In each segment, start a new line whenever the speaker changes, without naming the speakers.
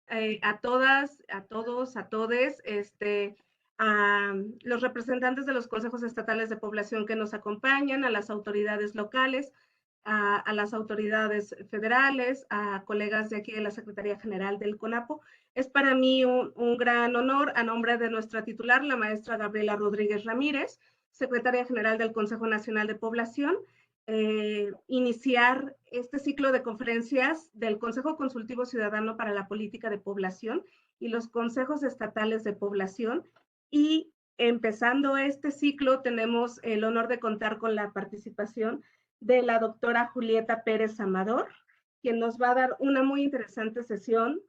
a todas, a todos, a todes, a los representantes de los consejos estatales de población que nos acompañan, a las autoridades locales, a las autoridades federales, a colegas de aquí de la Secretaría General del CONAPO. Es para mí un gran honor, a nombre de nuestra titular, la maestra Gabriela Rodríguez Ramírez, secretaria general del Consejo Nacional de Población, iniciar este ciclo de conferencias del Consejo Consultivo Ciudadano para la Política de Población y los consejos estatales de población. Y empezando este ciclo, tenemos el honor de contar con la participación de la doctora Julieta Pérez Amador, quien nos va a dar una muy interesante sesión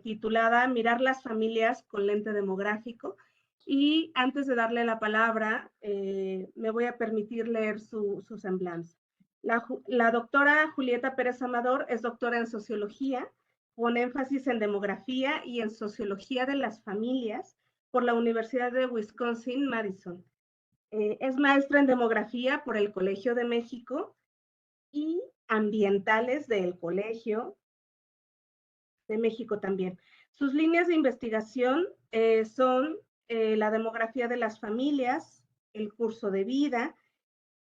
titulada Mirar las familias con lente demográfico. Y antes de darle la palabra, me voy a permitir leer su semblanza. La doctora Julieta Pérez Amador es doctora en sociología, con énfasis en demografía y en sociología de las familias por la Universidad de Wisconsin-Madison. Es maestra en demografía por el Colegio de México y ambientales del Colegio de México también. Sus líneas de investigación son la demografía de las familias, el curso de vida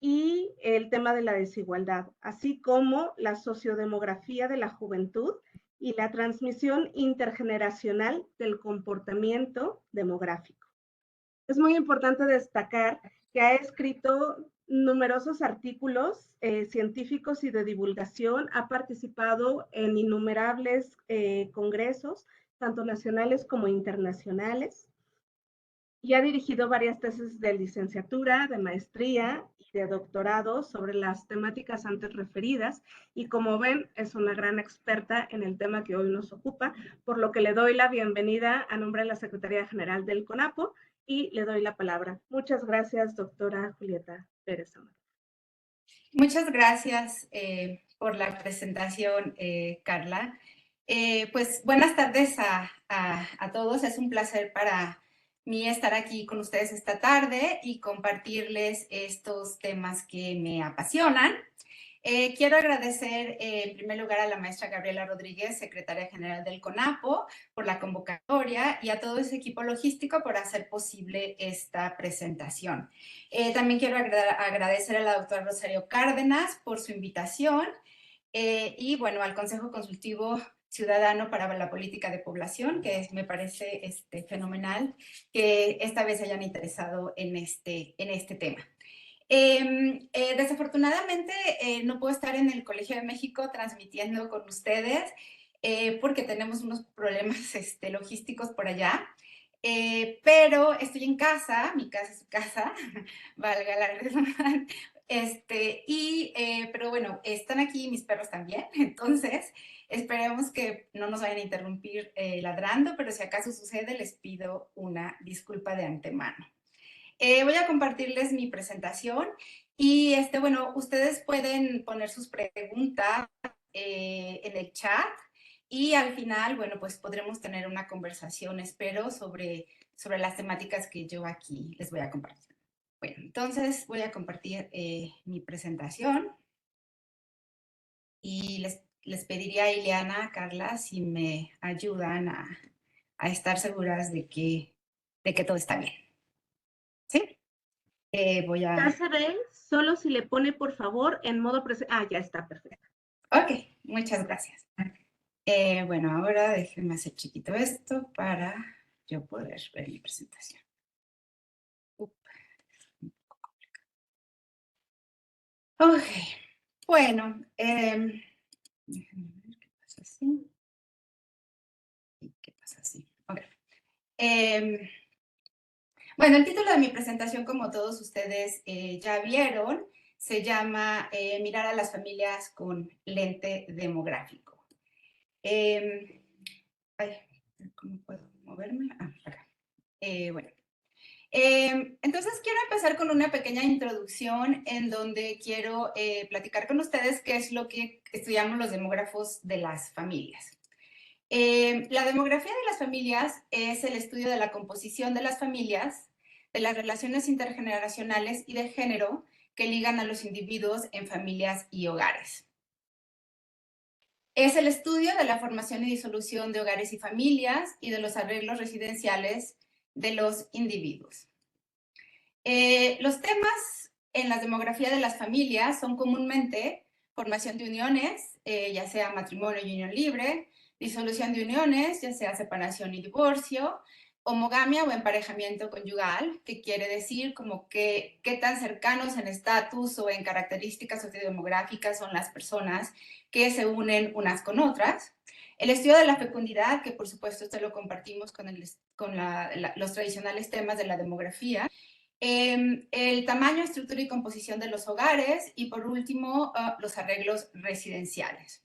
y el tema de la desigualdad, así como la sociodemografía de la juventud y la transmisión intergeneracional del comportamiento demográfico. Es muy importante destacar que ha escrito numerosos artículos científicos y de divulgación, ha participado en innumerables congresos, tanto nacionales como internacionales, y ha dirigido varias tesis de licenciatura, de maestría y de doctorado sobre las temáticas antes referidas, y como ven, es una gran experta en el tema que hoy nos ocupa, por lo que le doy la bienvenida a nombre de la Secretaría General del CONAPO y le doy la palabra. Muchas gracias, doctora Julieta Pérez Amador.
Muchas gracias por la presentación, Carla. Pues buenas tardes a todos. Es un placer para mí estar aquí con ustedes esta tarde y compartirles estos temas que me apasionan. Quiero agradecer en primer lugar a la maestra Gabriela Rodríguez, secretaria general del CONAPO, por la convocatoria y a todo ese equipo logístico por hacer posible esta presentación. También quiero agradecer a la doctora Rosario Cárdenas por su invitación y bueno, al Consejo Consultivo Ciudadano para la Política de Población, que me parece fenomenal que esta vez se hayan interesado en este tema. Desafortunadamente no puedo estar en el Colegio de México transmitiendo con ustedes porque tenemos unos problemas logísticos por allá, pero estoy en casa, mi casa es su casa, valga la redundancia, pero bueno, están aquí mis perros también, entonces esperemos que no nos vayan a interrumpir ladrando, pero si acaso sucede les pido una disculpa de antemano. Voy a compartirles mi presentación y bueno, ustedes pueden poner sus preguntas en el chat y al final, bueno, pues podremos tener una conversación, espero, sobre las temáticas que yo aquí les voy a compartir. Bueno, entonces voy a compartir mi presentación y les pediría a Ileana, Carla, si me ayudan a estar seguras de que todo está bien. ¿Sí? Voy a...
Ya se ve, solo si le pone, por favor, en modo presente. Ah, ya está, perfecto.
Ok, muchas gracias. Bueno, ahora déjenme hacer chiquito esto para yo poder ver mi presentación. Ok, bueno, déjenme ver qué pasa así. ¿Y qué pasa así? Ok. Bueno, el título de mi presentación, como todos ustedes ya vieron, se llama Mirar a las familias con lente demográfico. ¿Cómo puedo moverme? Ah, acá. Bueno. Entonces quiero empezar con una pequeña introducción en donde quiero platicar con ustedes qué es lo que estudiamos los demógrafos de las familias. La demografía de las familias es el estudio de la composición de las familias, de las relaciones intergeneracionales y de género que ligan a los individuos en familias y hogares. Es el estudio de la formación y disolución de hogares y familias y de los arreglos residenciales de los individuos. Los temas en la demografía de las familias son comúnmente formación de uniones, ya sea matrimonio y unión libre, disolución de uniones, ya sea separación y divorcio, homogamia o emparejamiento conyugal, que quiere decir como que qué tan cercanos en estatus o en características sociodemográficas son las personas que se unen unas con otras. El estudio de la fecundidad, que por supuesto esto lo compartimos con los tradicionales temas de la demografía. El tamaño, estructura y composición de los hogares y por último los arreglos residenciales.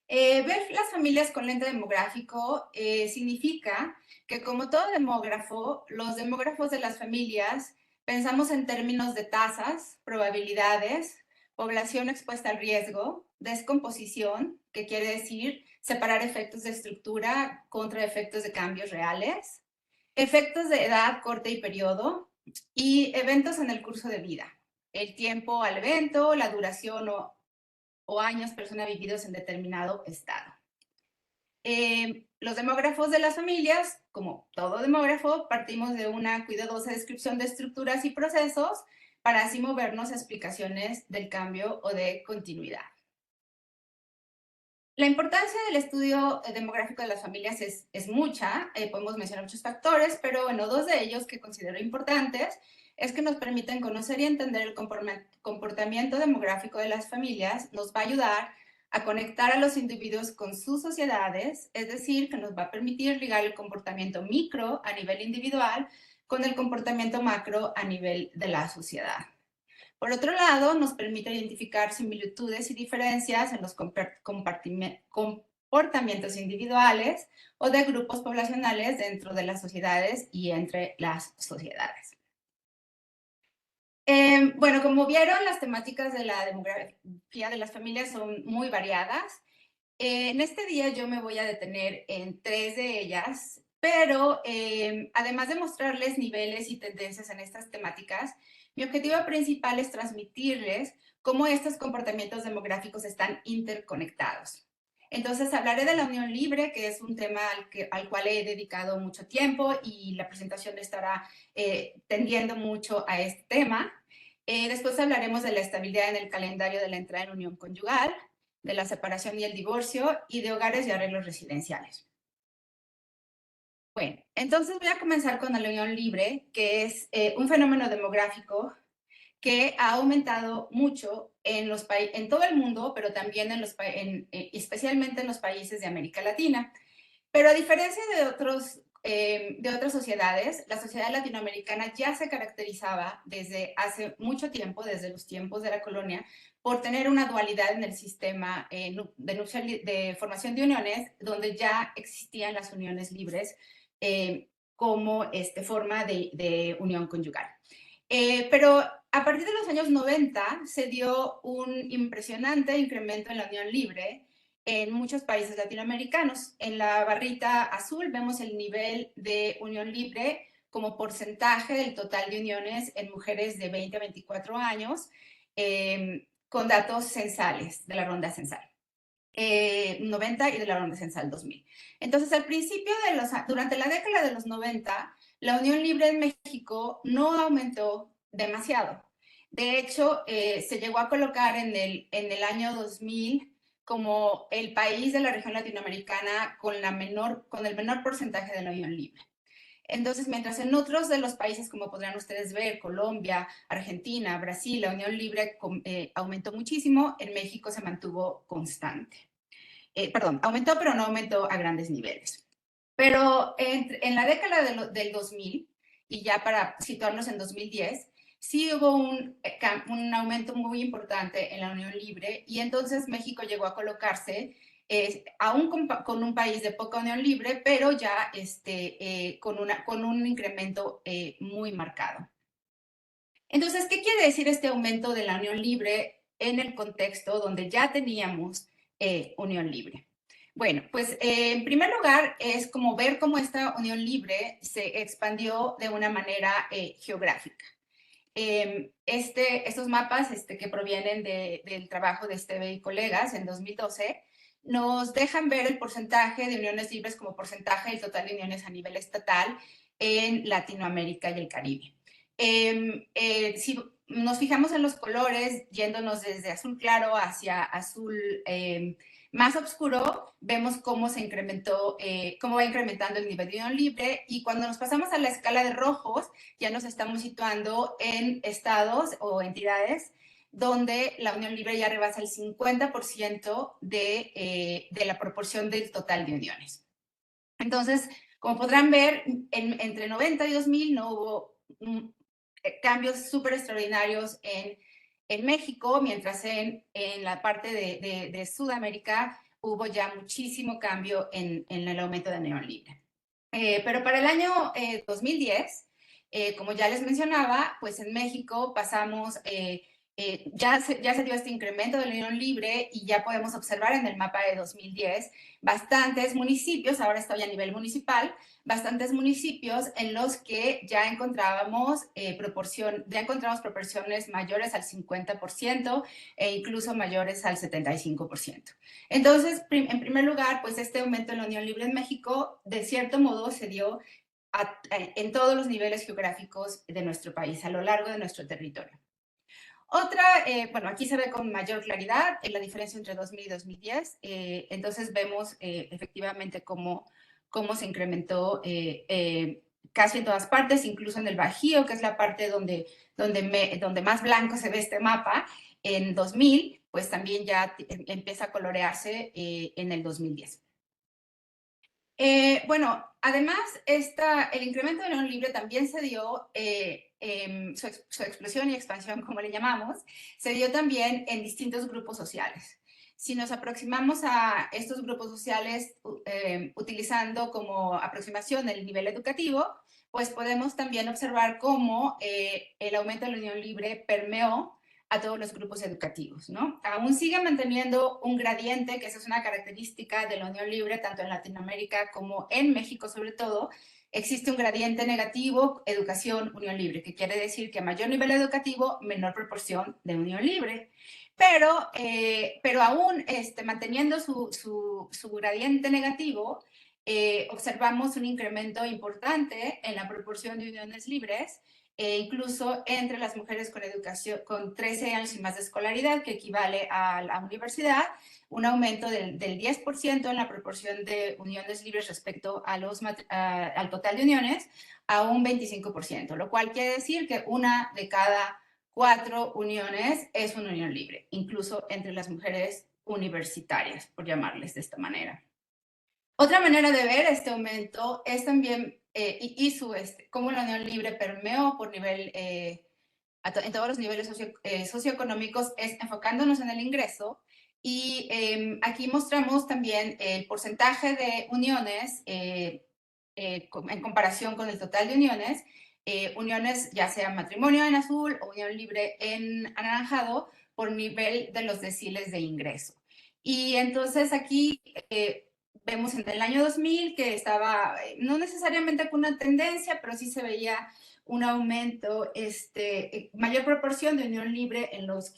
Ver las familias con lente demográfico significa que como todo demógrafo, los demógrafos de las familias pensamos en términos de tasas, probabilidades, población expuesta al riesgo, descomposición, que quiere decir separar efectos de estructura contra efectos de cambios reales, efectos de edad, corte y periodo, y eventos en el curso de vida. El tiempo al evento, la duración o años persona vividos en determinado estado. Los demógrafos de las familias, como todo demógrafo, partimos de una cuidadosa descripción de estructuras y procesos para así movernos a explicaciones del cambio o de continuidad. La importancia del estudio demográfico de las familias es mucha, podemos mencionar muchos factores, pero bueno, dos de ellos que considero importantes es que nos permiten conocer y entender el comportamiento demográfico de las familias, nos va a ayudar a conectar a los individuos con sus sociedades, es decir, que nos va a permitir ligar el comportamiento micro a nivel individual con el comportamiento macro a nivel de la sociedad. Por otro lado, nos permite identificar similitudes y diferencias en los comportamientos individuales o de grupos poblacionales dentro de las sociedades y entre las sociedades. Bueno, como vieron, las temáticas de la demografía de las familias son muy variadas. En este día yo me voy a detener en 3 de ellas, pero además de mostrarles niveles y tendencias en estas temáticas, mi objetivo principal es transmitirles cómo estos comportamientos demográficos están interconectados. Entonces hablaré de la unión libre, que es un tema al cual he dedicado mucho tiempo y la presentación estará tendiendo mucho a este tema. Después hablaremos de la estabilidad en el calendario de la entrada en unión conyugal, de la separación y el divorcio y de hogares y arreglos residenciales. Bueno, entonces voy a comenzar con la unión libre, que es un fenómeno demográfico que ha aumentado mucho en todo el mundo, pero también especialmente en los países de América Latina. Pero a diferencia de otras sociedades, la sociedad latinoamericana ya se caracterizaba desde hace mucho tiempo, desde los tiempos de la colonia, por tener una dualidad en el sistema de formación de uniones, donde ya existían las uniones libres como forma de unión conyugal. Pero a partir de los años 90 se dio un impresionante incremento en la unión libre en muchos países latinoamericanos. En la barrita azul vemos el nivel de unión libre como porcentaje del total de uniones en mujeres de 20 a 24 años, con datos censales de la ronda censal. 90 y de la ronda censal 2000. Entonces, al principio durante la década de los 90, la unión libre en México no aumentó demasiado. De hecho, se llegó a colocar en el año 2000 como el país de la región latinoamericana con el menor porcentaje de la unión libre. Entonces, mientras en otros de los países, como podrán ustedes ver, Colombia, Argentina, Brasil, la unión libre aumentó muchísimo, en México se mantuvo constante. Aumentó, pero no aumentó a grandes niveles. Pero en la década del 2000, y ya para situarnos en 2010, sí hubo un aumento muy importante en la unión libre, y entonces México llegó a colocarse aún con un país de poca unión libre, pero ya con un incremento muy marcado. Entonces, ¿qué quiere decir este aumento de la unión libre en el contexto donde ya teníamos unión libre? Bueno, pues en primer lugar es como ver cómo esta unión libre se expandió de una manera geográfica. Estos mapas que provienen del trabajo de Esteve y colegas en 2012 nos dejan ver el porcentaje de uniones libres como porcentaje del total de uniones a nivel estatal en Latinoamérica y el Caribe. Si nos fijamos en los colores, yéndonos desde azul claro hacia azul más oscuro, vemos cómo se incrementó, cómo va incrementando el nivel de unión libre, y cuando nos pasamos a la escala de rojos, ya nos estamos situando en estados o entidades donde la unión libre ya rebasa el 50% de la proporción del total de uniones. Entonces, como podrán ver, entre 90 y 2000 no hubo cambios súper extraordinarios en México, mientras en la parte de Sudamérica hubo ya muchísimo cambio en el aumento de unión libre. Pero para el año 2010, como ya les mencionaba, pues en México pasamos, ya se dio este incremento de la unión libre, y ya podemos observar en el mapa de 2010 bastantes municipios, ahora estoy a nivel municipal, bastantes municipios en los que ya encontramos proporciones mayores al 50% e incluso mayores al 75%. Entonces, en primer lugar, pues este aumento en la unión libre en México, de cierto modo, se dio en todos los niveles geográficos de nuestro país, a lo largo de nuestro territorio. Otra, bueno, aquí se ve con mayor claridad la diferencia entre 2000 y 2010. Entonces vemos efectivamente cómo se incrementó casi en todas partes, incluso en el Bajío, que es la parte donde más blanco se ve este mapa. En 2000, pues también ya empieza a colorearse en el 2010. Bueno, además, el incremento de unión libre también se dio, su explosión y expansión, como le llamamos, se dio también en distintos grupos sociales. Si nos aproximamos a estos grupos sociales utilizando como aproximación el nivel educativo, pues podemos también observar cómo el aumento de la unión libre permeó a todos los grupos educativos, ¿no? Aún sigue manteniendo un gradiente, que esa es una característica de la unión libre, tanto en Latinoamérica como en México sobre todo. Existe un gradiente negativo, educación, unión libre, que quiere decir que a mayor nivel educativo, menor proporción de unión libre. Pero aún manteniendo su gradiente negativo, observamos un incremento importante en la proporción de uniones libres, incluso entre las mujeres con educación, con 13 años y más de escolaridad, que equivale a la universidad, un aumento del 10% en la proporción de uniones libres respecto al total de uniones, a un 25%, lo cual quiere decir que una de cada 4 uniones es una unión libre, incluso entre las mujeres universitarias, por llamarles de esta manera. Otra manera de ver este aumento es también cómo la unión libre permeó por nivel, en todos los niveles socioeconómicos, es enfocándonos en el ingreso. Y aquí mostramos también el porcentaje de uniones en comparación con el total de uniones. Uniones, ya sea matrimonio en azul o unión libre en anaranjado, por nivel de los deciles de ingreso. Y entonces aquí vemos en el año 2000 que estaba, no necesariamente con una tendencia, pero sí se veía un aumento, mayor proporción de unión libre en los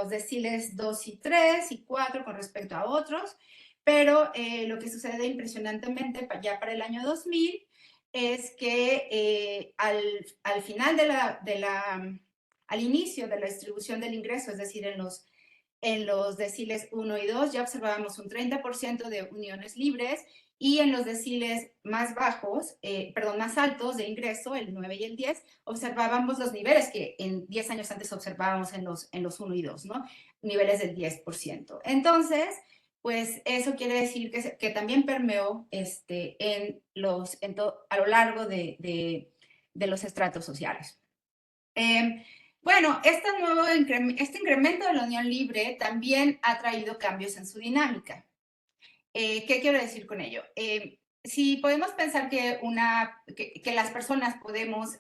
deciles 2 y 3 y 4 con respecto a otros. Pero lo que sucede impresionantemente ya para el año 2000 es que al final al inicio de la distribución del ingreso, es decir, en los deciles 1 y 2 ya observábamos un 30% de uniones libres, y en los deciles más bajos, más altos de ingreso, el 9 y el 10, observábamos los niveles que en 10 años antes observábamos en los 1 y 2, ¿no? Niveles del 10%. Entonces, pues eso quiere decir que también permeó a lo largo de los estratos sociales. Bueno, este incremento de la unión libre también ha traído cambios en su dinámica. ¿Qué quiero decir con ello? Si podemos pensar que las personas podemos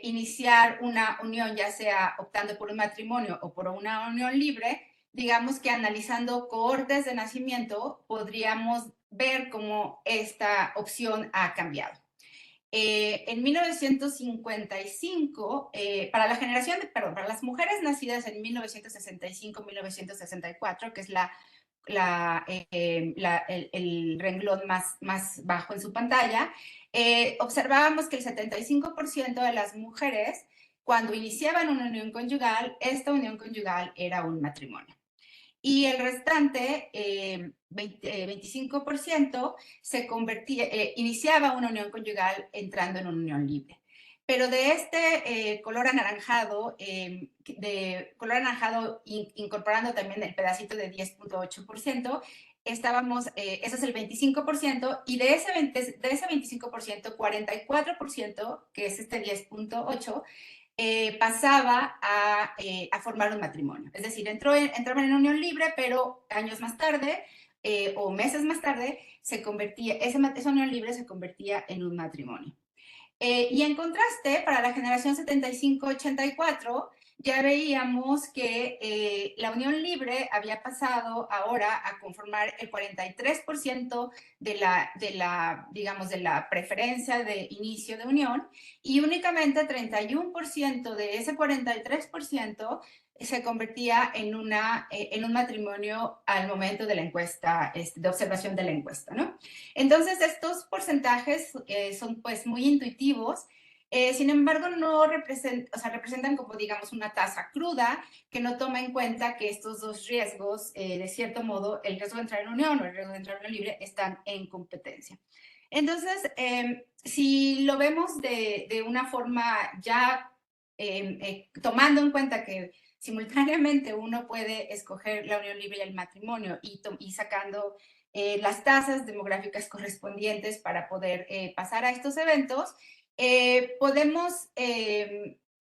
iniciar una unión, ya sea optando por un matrimonio o por una unión libre, digamos que analizando cohortes de nacimiento, podríamos ver cómo esta opción ha cambiado. En 1955, para la generación, perdón, para las mujeres nacidas en 1965-1964, que es el renglón más bajo en su pantalla, observábamos que el 75% de las mujeres, cuando iniciaban una unión conyugal, esta unión conyugal era un matrimonio. Y el restante, 25%, iniciaba una unión conyugal entrando en una unión libre. Pero de este color anaranjado, incorporando también el pedacito de 10.8%, ese es el 25%, y de ese 25%, 44%, que es este 10.8%, pasaba a formar un matrimonio. Es decir, entraban en unión libre, pero años más tarde o meses más tarde, esa unión libre se convertía en un matrimonio. Y en contraste, para la generación 75-84, ya veíamos que la unión libre había pasado ahora a conformar el 43% digamos, de la preferencia de inicio de unión, y únicamente 31% de ese 43% se convertía en un matrimonio al momento de la encuesta, de observación de la encuesta, ¿no? Entonces, estos porcentajes son pues muy intuitivos, sin embargo, no representan como, digamos, una tasa cruda que no toma en cuenta que estos dos riesgos, de cierto modo, el riesgo de entrar en unión o el riesgo de entrar en unión libre, están en competencia. Entonces, si lo vemos de una forma ya tomando en cuenta que simultáneamente uno puede escoger la unión libre y el matrimonio y sacando las tasas demográficas correspondientes para poder pasar a estos eventos, podemos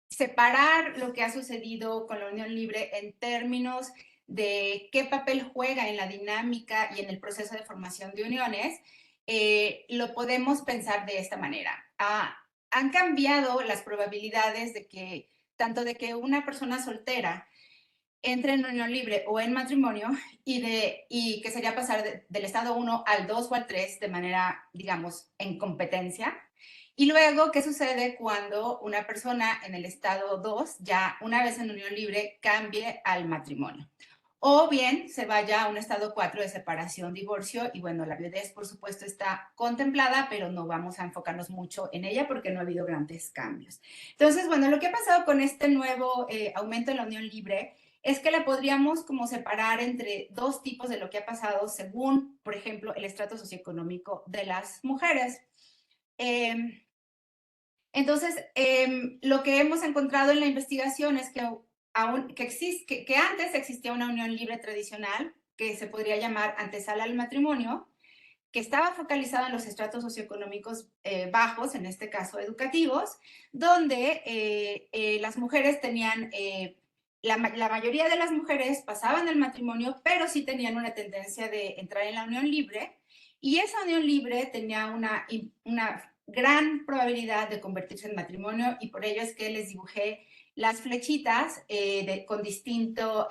separar lo que ha sucedido con la unión libre en términos de qué papel juega en la dinámica y en el proceso de formación de uniones. Lo podemos pensar de esta manera. Han cambiado las probabilidades de que, tanto de que una persona soltera entre en unión libre o en matrimonio, y que sería pasar del estado 1 al 2 o al 3 de manera, digamos, en competencia. Y luego, ¿qué sucede cuando una persona en el estado 2, ya una vez en unión libre, cambie al matrimonio? O bien se vaya a un estado 4 de separación, divorcio, y bueno, la viudez por supuesto está contemplada, pero no vamos a enfocarnos mucho en ella porque no ha habido grandes cambios. Entonces, bueno, lo que ha pasado con este nuevo aumento de la unión libre es que la podríamos como separar entre dos tipos de lo que ha pasado según, por ejemplo, el estrato socioeconómico de las mujeres. Entonces, lo que hemos encontrado en la investigación es que antes existía una unión libre tradicional, que se podría llamar antesala al matrimonio, que estaba focalizada en los estratos socioeconómicos bajos, en este caso educativos, donde las mujeres tenían, la mayoría de las mujeres pasaban el matrimonio, pero sí tenían una tendencia de entrar en la unión libre, y esa unión libre tenía una gran probabilidad de convertirse en matrimonio, y por ello es que les dibujé las flechitas con distinto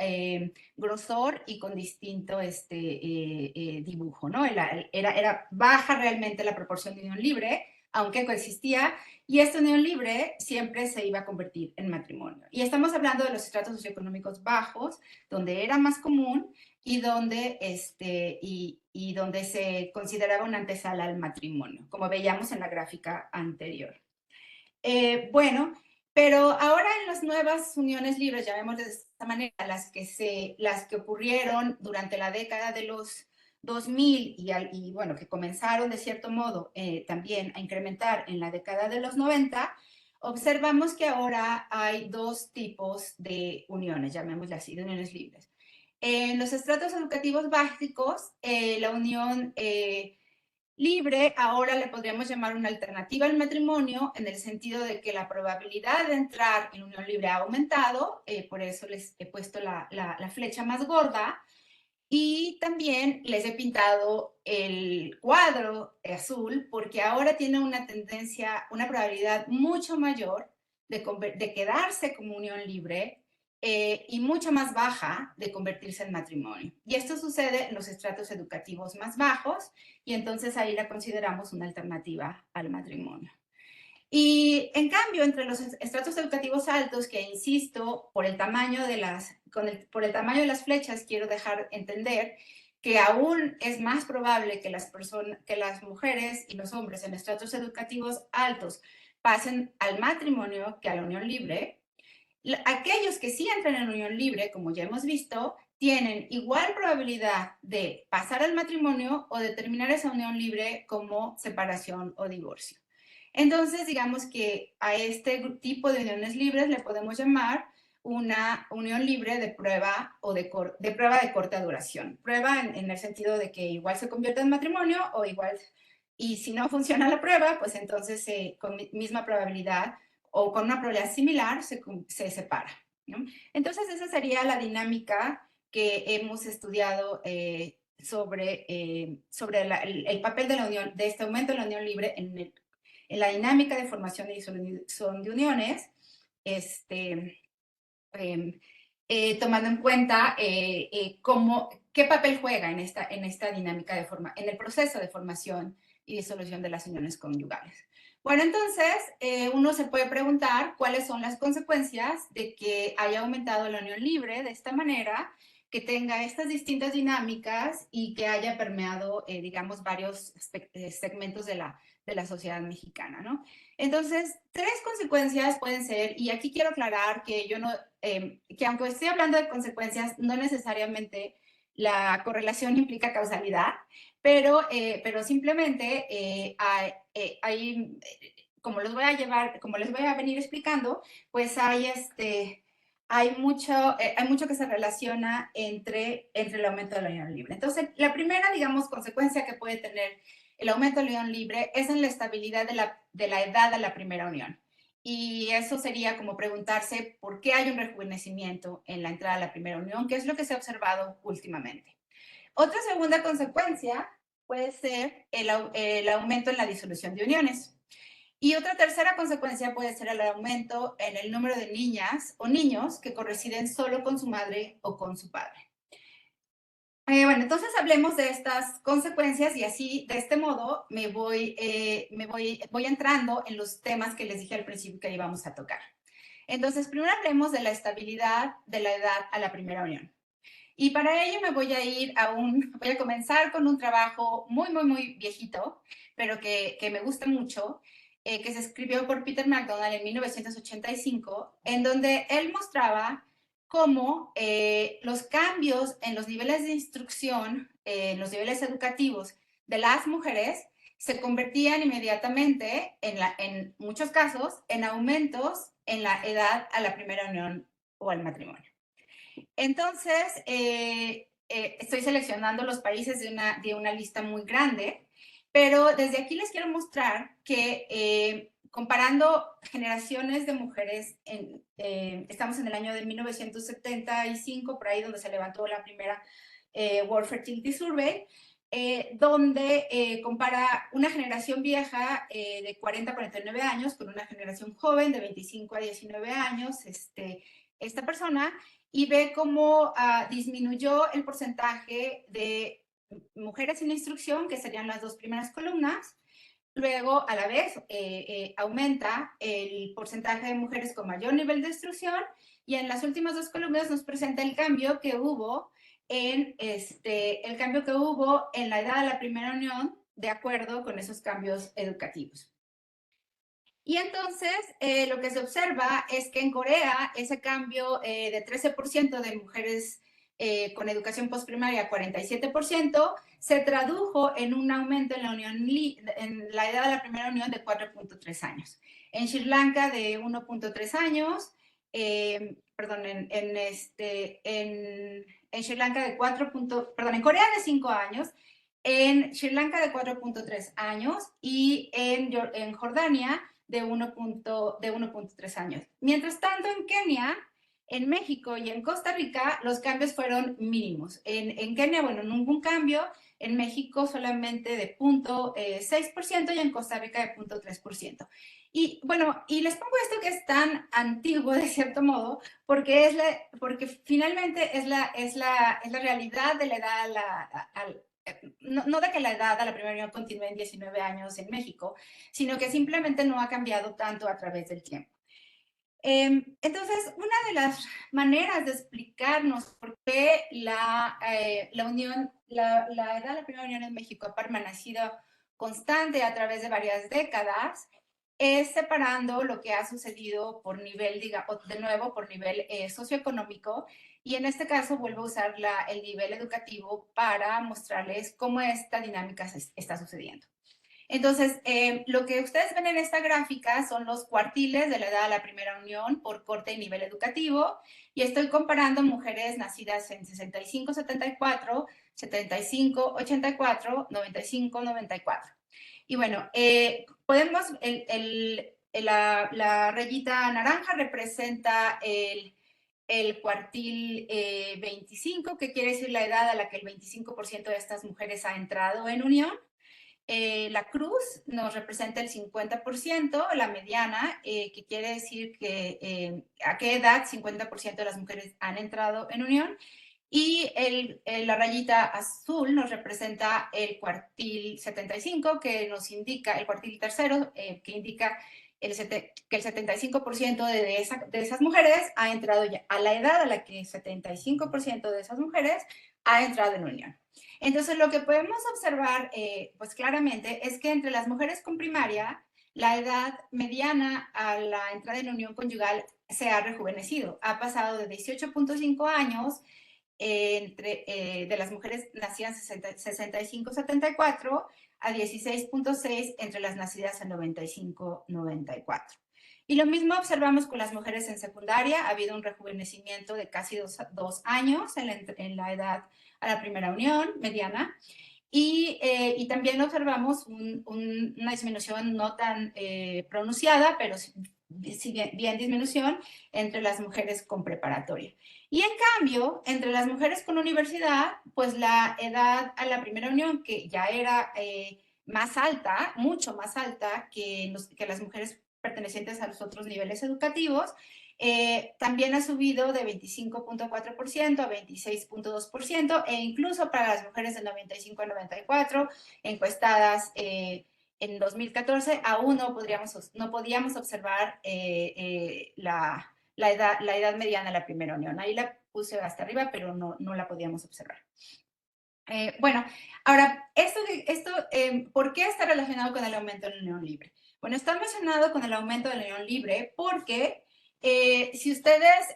grosor y con distinto dibujo, ¿no? Era baja realmente la proporción de unión libre, aunque coexistía, y esta unión libre siempre se iba a convertir en matrimonio. Y estamos hablando de los estratos socioeconómicos bajos, donde era más común y donde, donde se consideraba una antesala al matrimonio, como veíamos en la gráfica anterior. Bueno, pero ahora en las nuevas uniones libres, llamémosle de esta manera, las que ocurrieron durante la década de los 2000 y bueno, que comenzaron de cierto modo también a incrementar en la década de los 90, observamos que ahora hay dos tipos de uniones, llamémosle así, de uniones libres. En los estratos educativos básicos, la unión libre ahora le podríamos llamar una alternativa al matrimonio, en el sentido de que la probabilidad de entrar en unión libre ha aumentado, por eso les he puesto la flecha más gorda, y también les he pintado el cuadro azul, porque ahora tiene una tendencia, una probabilidad mucho mayor de quedarse como unión libre, y mucho más baja de convertirse en matrimonio. Y esto sucede en los estratos educativos más bajos, y entonces ahí la consideramos una alternativa al matrimonio. Y en cambio, entre los estratos educativos altos, que insisto, por el tamaño de por el tamaño de las flechas, quiero dejar entender que aún es más probable que que las mujeres y los hombres en estratos educativos altos pasen al matrimonio que a la unión libre. Aquellos que sí entran en unión libre, como ya hemos visto, tienen igual probabilidad de pasar al matrimonio o de terminar esa unión libre como separación o divorcio. Entonces, digamos que a este tipo de uniones libres le podemos llamar una unión libre de prueba o de prueba de corta duración. Prueba en el sentido de que igual se convierte en matrimonio o igual, y si no funciona la prueba, pues entonces con misma probabilidad o con una probabilidad similar se separa, ¿no? Entonces, esa sería la dinámica que hemos estudiado sobre el papel de la unión, de este aumento de la unión libre en la dinámica de formación y disolución de uniones, tomando en cuenta qué papel juega en esta dinámica en el proceso de formación y disolución de las uniones conyugales. Bueno, entonces, uno se puede preguntar cuáles son las consecuencias de que haya aumentado la unión libre de esta manera, que tenga estas distintas dinámicas y que haya permeado, digamos, varios segmentos de la sociedad mexicana, ¿no? Entonces, tres consecuencias pueden ser, y aquí quiero aclarar que yo no, que aunque estoy hablando de consecuencias, no necesariamente la correlación implica causalidad, pero simplemente hay, como les voy a venir explicando, pues hay mucho que se relaciona entre el aumento de la unión libre. Entonces, la primera, digamos, consecuencia que puede tener el aumento de la unión libre es en la estabilidad de la edad de la primera unión. Y eso sería como preguntarse por qué hay un rejuvenecimiento en la entrada a la primera unión, que es lo que se ha observado últimamente. Otra segunda consecuencia puede ser el aumento en la disolución de uniones. Y otra tercera consecuencia puede ser el aumento en el número de niñas o niños que corresiden solo con su madre o con su padre. Bueno, entonces hablemos de estas consecuencias y así, de este modo, voy entrando en los temas que les dije al principio que íbamos a tocar. Entonces, primero hablemos de la estabilidad de la edad a la primera unión. Y para ello me voy a comenzar con un trabajo muy, muy, muy viejito, pero que me gusta mucho, que se escribió por Peter MacDonald en 1985, en donde él mostraba cómo los cambios en los niveles de instrucción, en los niveles educativos de las mujeres, se convertían inmediatamente, en muchos casos, en aumentos en la edad a la primera unión o al matrimonio. Entonces, estoy seleccionando los países de una lista muy grande, pero desde aquí les quiero mostrar que comparando generaciones de mujeres, estamos en el año de 1975, por ahí donde se levantó la primera World Fertility Survey, donde compara una generación vieja de 40 a 49 años con una generación joven de 25 a 19 años, esta persona, y ve cómo disminuyó el porcentaje de mujeres sin instrucción, que serían las dos primeras columnas. Luego, a la vez, aumenta el porcentaje de mujeres con mayor nivel de instrucción, y en las últimas dos columnas nos presenta el cambio que hubo en la edad de la primera unión, de acuerdo con esos cambios educativos. Y entonces, lo que se observa es que en Corea ese cambio de 13% de mujeres con educación postprimaria a 47% se tradujo en un aumento en la edad de la primera unión de 4.3 años. En Sri Lanka de 1.3 años, perdón, en Sri Lanka de en Corea de 5 años, en Sri Lanka de 4.3 años y en Jordania de 1.3 años. Mientras tanto, en Kenia, en México y en Costa Rica, los cambios fueron mínimos. En Kenia, bueno, ningún cambio. En México solamente de 0.6% y en Costa Rica de 0.3%. Y bueno, y les pongo esto que es tan antiguo de cierto modo, porque finalmente es la realidad de la edad no de que la edad a la primera unión continúe en 19 años en México, sino que simplemente no ha cambiado tanto a través del tiempo. Entonces, una de las maneras de explicarnos por qué la edad de la primera unión en México ha permanecido constante a través de varias décadas es separando lo que ha sucedido por nivel, de nuevo, por nivel socioeconómico, y en este caso vuelvo a usar el nivel educativo para mostrarles cómo esta dinámica está sucediendo. Entonces, lo que ustedes ven en esta gráfica son los cuartiles de la edad de la primera unión por corte y nivel educativo, y estoy comparando mujeres nacidas en 65, 74, 75, 84, 95, 94. Y bueno, podemos, la rayita naranja representa el cuartil 25, que quiere decir la edad a la que el 25% de estas mujeres ha entrado en unión. La cruz nos representa el 50%, la mediana, que quiere decir que a qué edad 50% de las mujeres han entrado en unión. Y la rayita azul nos representa el cuartil 75, que nos indica, el cuartil tercero, que indica que el 75% de esas mujeres ha entrado ya a la edad a la que el 75% de esas mujeres ha entrado en unión. Entonces, lo que podemos observar, pues claramente, es que entre las mujeres con primaria, la edad mediana a la entrada en unión conyugal se ha rejuvenecido. Ha pasado de 18.5 años de las mujeres nacidas en 65-74 a 16.6 entre las nacidas en 95-94. Y lo mismo observamos con las mujeres en secundaria. Ha habido un rejuvenecimiento de casi dos años en la edad a la primera unión mediana. Y también observamos una disminución no tan pronunciada, pero sí bien disminución entre las mujeres con preparatoria. Y en cambio, entre las mujeres con universidad, pues la edad a la primera unión, que ya era más alta, mucho más alta que las mujeres pertenecientes a los otros niveles educativos, también ha subido de 25.4% a 26.2%, e incluso para las mujeres de 95 a 94, encuestadas en 2014, aún no podíamos observar la edad mediana de la primera unión. Ahí la puse hasta arriba, pero no la podíamos observar. Bueno, ahora, ¿por qué está relacionado con el aumento de la unión libre? Bueno, está relacionado con el aumento de la unión libre porque si ustedes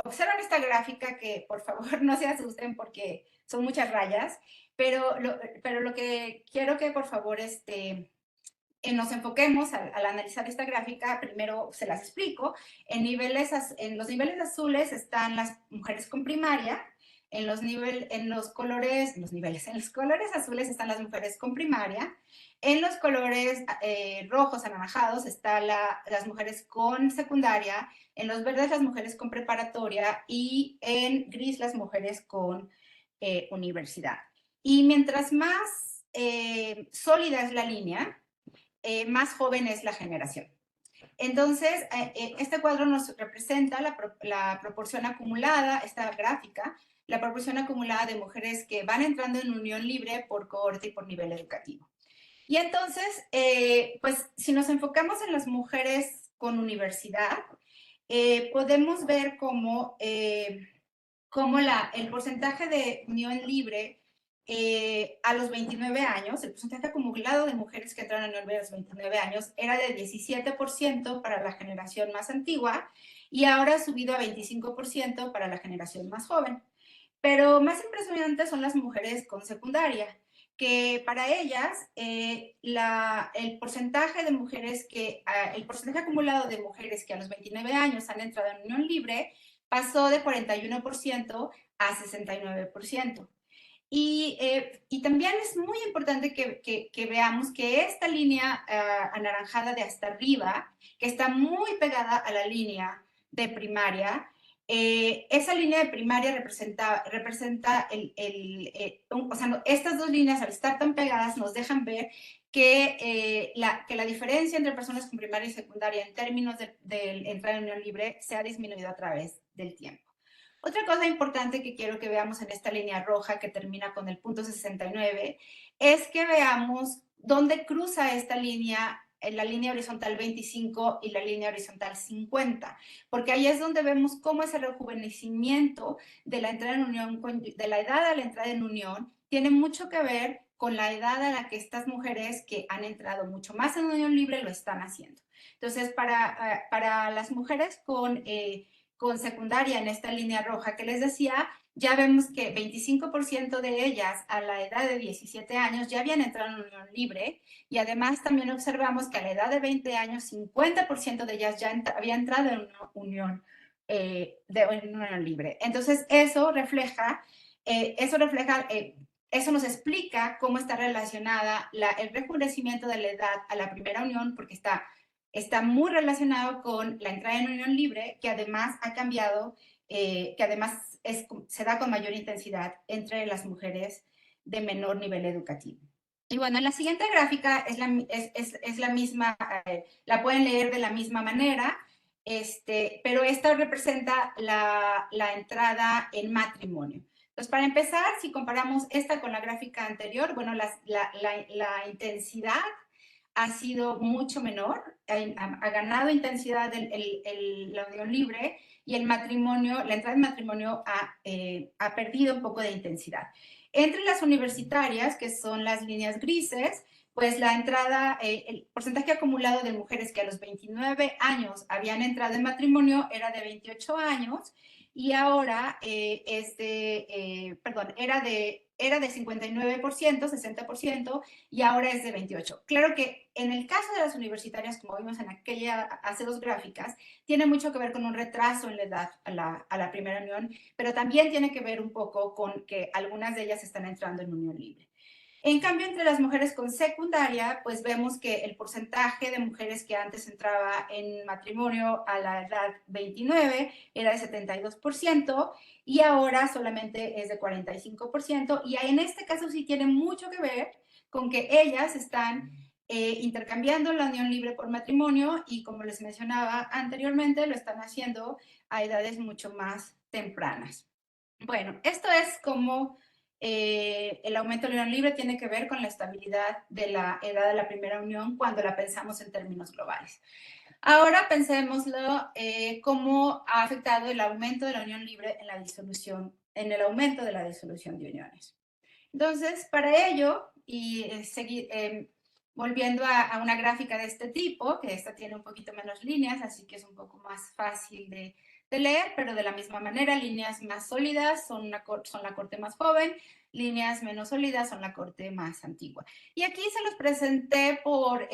observan esta gráfica, que por favor no se asusten porque son muchas rayas, pero lo que quiero que por favor nos enfoquemos al analizar esta gráfica, primero se las explico. En los niveles azules están las mujeres con primaria, en los colores azules están las mujeres con primaria, en los colores rojos anaranjados están las mujeres con secundaria, en los verdes las mujeres con preparatoria y en gris las mujeres con universidad. Y mientras más sólida es la línea, más joven es la generación. Entonces, este cuadro nos representa la proporción acumulada, esta gráfica, la proporción acumulada de mujeres que van entrando en unión libre por cohorte y por nivel educativo. Y entonces, pues si nos enfocamos en las mujeres con universidad, podemos ver cómo el porcentaje de unión libre a los 29 años, el porcentaje acumulado de mujeres que entraron en unión libre a los 29 años era de 17% para la generación más antigua y ahora ha subido a 25% para la generación más joven. Pero más impresionantes son las mujeres con secundaria, que para ellas el porcentaje acumulado de mujeres que a los 29 años han entrado en unión libre pasó de 41% a 69%. Y también es muy importante que veamos que esta línea anaranjada de hasta arriba, que está muy pegada a la línea de primaria, esa línea de primaria representa o sea, estas dos líneas al estar tan pegadas nos dejan ver que la diferencia entre personas con primaria y secundaria en términos de entrar en unión libre se ha disminuido a través del tiempo. Otra cosa importante que quiero que veamos en esta línea roja que termina con el punto 69 es que veamos dónde cruza esta línea, en la línea horizontal 25 y la línea horizontal 50, porque ahí es donde vemos cómo ese rejuvenecimiento de la entrada en unión, de la edad a la entrada en unión, tiene mucho que ver con la edad a la que estas mujeres que han entrado mucho más en unión libre lo están haciendo. Entonces, para las mujeres con secundaria en esta línea roja que les decía, ya vemos que 25% de ellas a la edad de 17 años ya habían entrado en unión libre, y además también observamos que a la edad de 20 años 50% de ellas ya había entrado en una unión, en unión libre. Entonces eso nos explica cómo está relacionada el rejuvenecimiento de la edad a la primera unión, porque está muy relacionado con la entrada en unión libre, que además ha cambiado, que además se da con mayor intensidad entre las mujeres de menor nivel educativo. Y bueno, en la siguiente gráfica es la misma, la pueden leer de la misma manera, pero esta representa la entrada en matrimonio. Entonces, para empezar, si comparamos esta con la gráfica anterior, bueno, la intensidad ha sido mucho menor, ha ganado intensidad la unión libre, y el matrimonio, la entrada en matrimonio ha perdido un poco de intensidad. Entre las universitarias, que son las líneas grises, pues la entrada, el porcentaje acumulado de mujeres que a los 29 años habían entrado en matrimonio era de 28 años, y ahora era de 59%, 60%, y ahora es de 28%. Claro que en el caso de las universitarias, como vimos hace dos gráficas, tiene mucho que ver con un retraso en la edad a la primera unión, pero también tiene que ver un poco con que algunas de ellas están entrando en unión libre. En cambio, entre las mujeres con secundaria, pues vemos que el porcentaje de mujeres que antes entraba en matrimonio a la edad 29 era de 72%, y ahora solamente es de 45%, y en este caso sí tiene mucho que ver con que ellas están intercambiando la unión libre por matrimonio, y como les mencionaba anteriormente, lo están haciendo a edades mucho más tempranas. Bueno, esto es como el aumento de la unión libre tiene que ver con la estabilidad de la edad de la primera unión cuando la pensamos en términos globales. Ahora pensémoslo cómo ha afectado el aumento de la unión libre en la disolución, en el aumento de la disolución de uniones. Entonces, para ello, y volviendo a una gráfica de este tipo, que esta tiene un poquito menos líneas, así que es un poco más fácil de leer, pero de la misma manera, líneas más sólidas son la corte más joven, líneas menos sólidas son la corte más antigua. Y aquí se los presenté por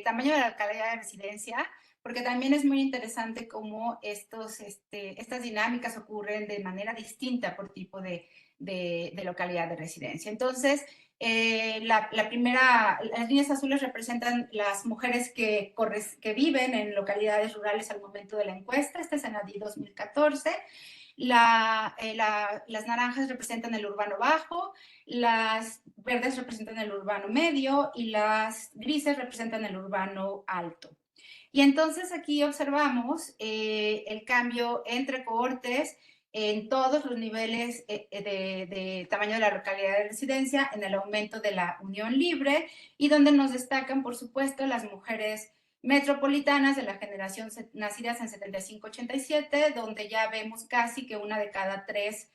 tamaño de la calidad de residencia, porque también es muy interesante cómo estas dinámicas ocurren de manera distinta por tipo de localidad de residencia. Entonces, las líneas azules representan las mujeres que viven en localidades rurales al momento de la encuesta. Este es en ADI 2014. Las naranjas representan el urbano bajo, las verdes representan el urbano medio, y las grises representan el urbano alto. Y entonces aquí observamos el cambio entre cohortes en todos los niveles de tamaño de la localidad de residencia, en el aumento de la unión libre, y donde nos destacan, por supuesto, las mujeres metropolitanas de la generación nacidas en 75-87, donde ya vemos casi que una de cada tres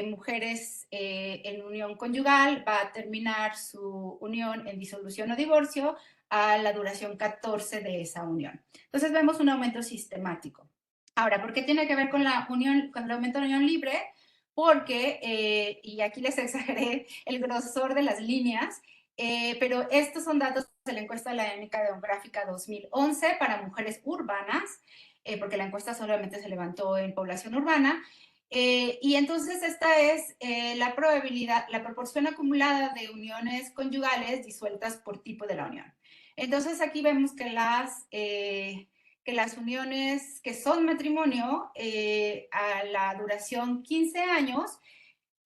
mujeres en unión conyugal va a terminar su unión en disolución o divorcio a la duración 14 de esa unión. Entonces vemos un aumento sistemático. Ahora, ¿por qué tiene que ver con la unión, con el aumento de la unión libre? Porque, y aquí les exageré el grosor de las líneas, pero estos son datos de la encuesta de la dinámica demográfica 2011 para mujeres urbanas, porque la encuesta solamente se levantó en población urbana. Y entonces esta es la probabilidad, la proporción acumulada de uniones conyugales disueltas por tipo de la unión. Entonces aquí vemos que las uniones que son matrimonio a la duración 15 años,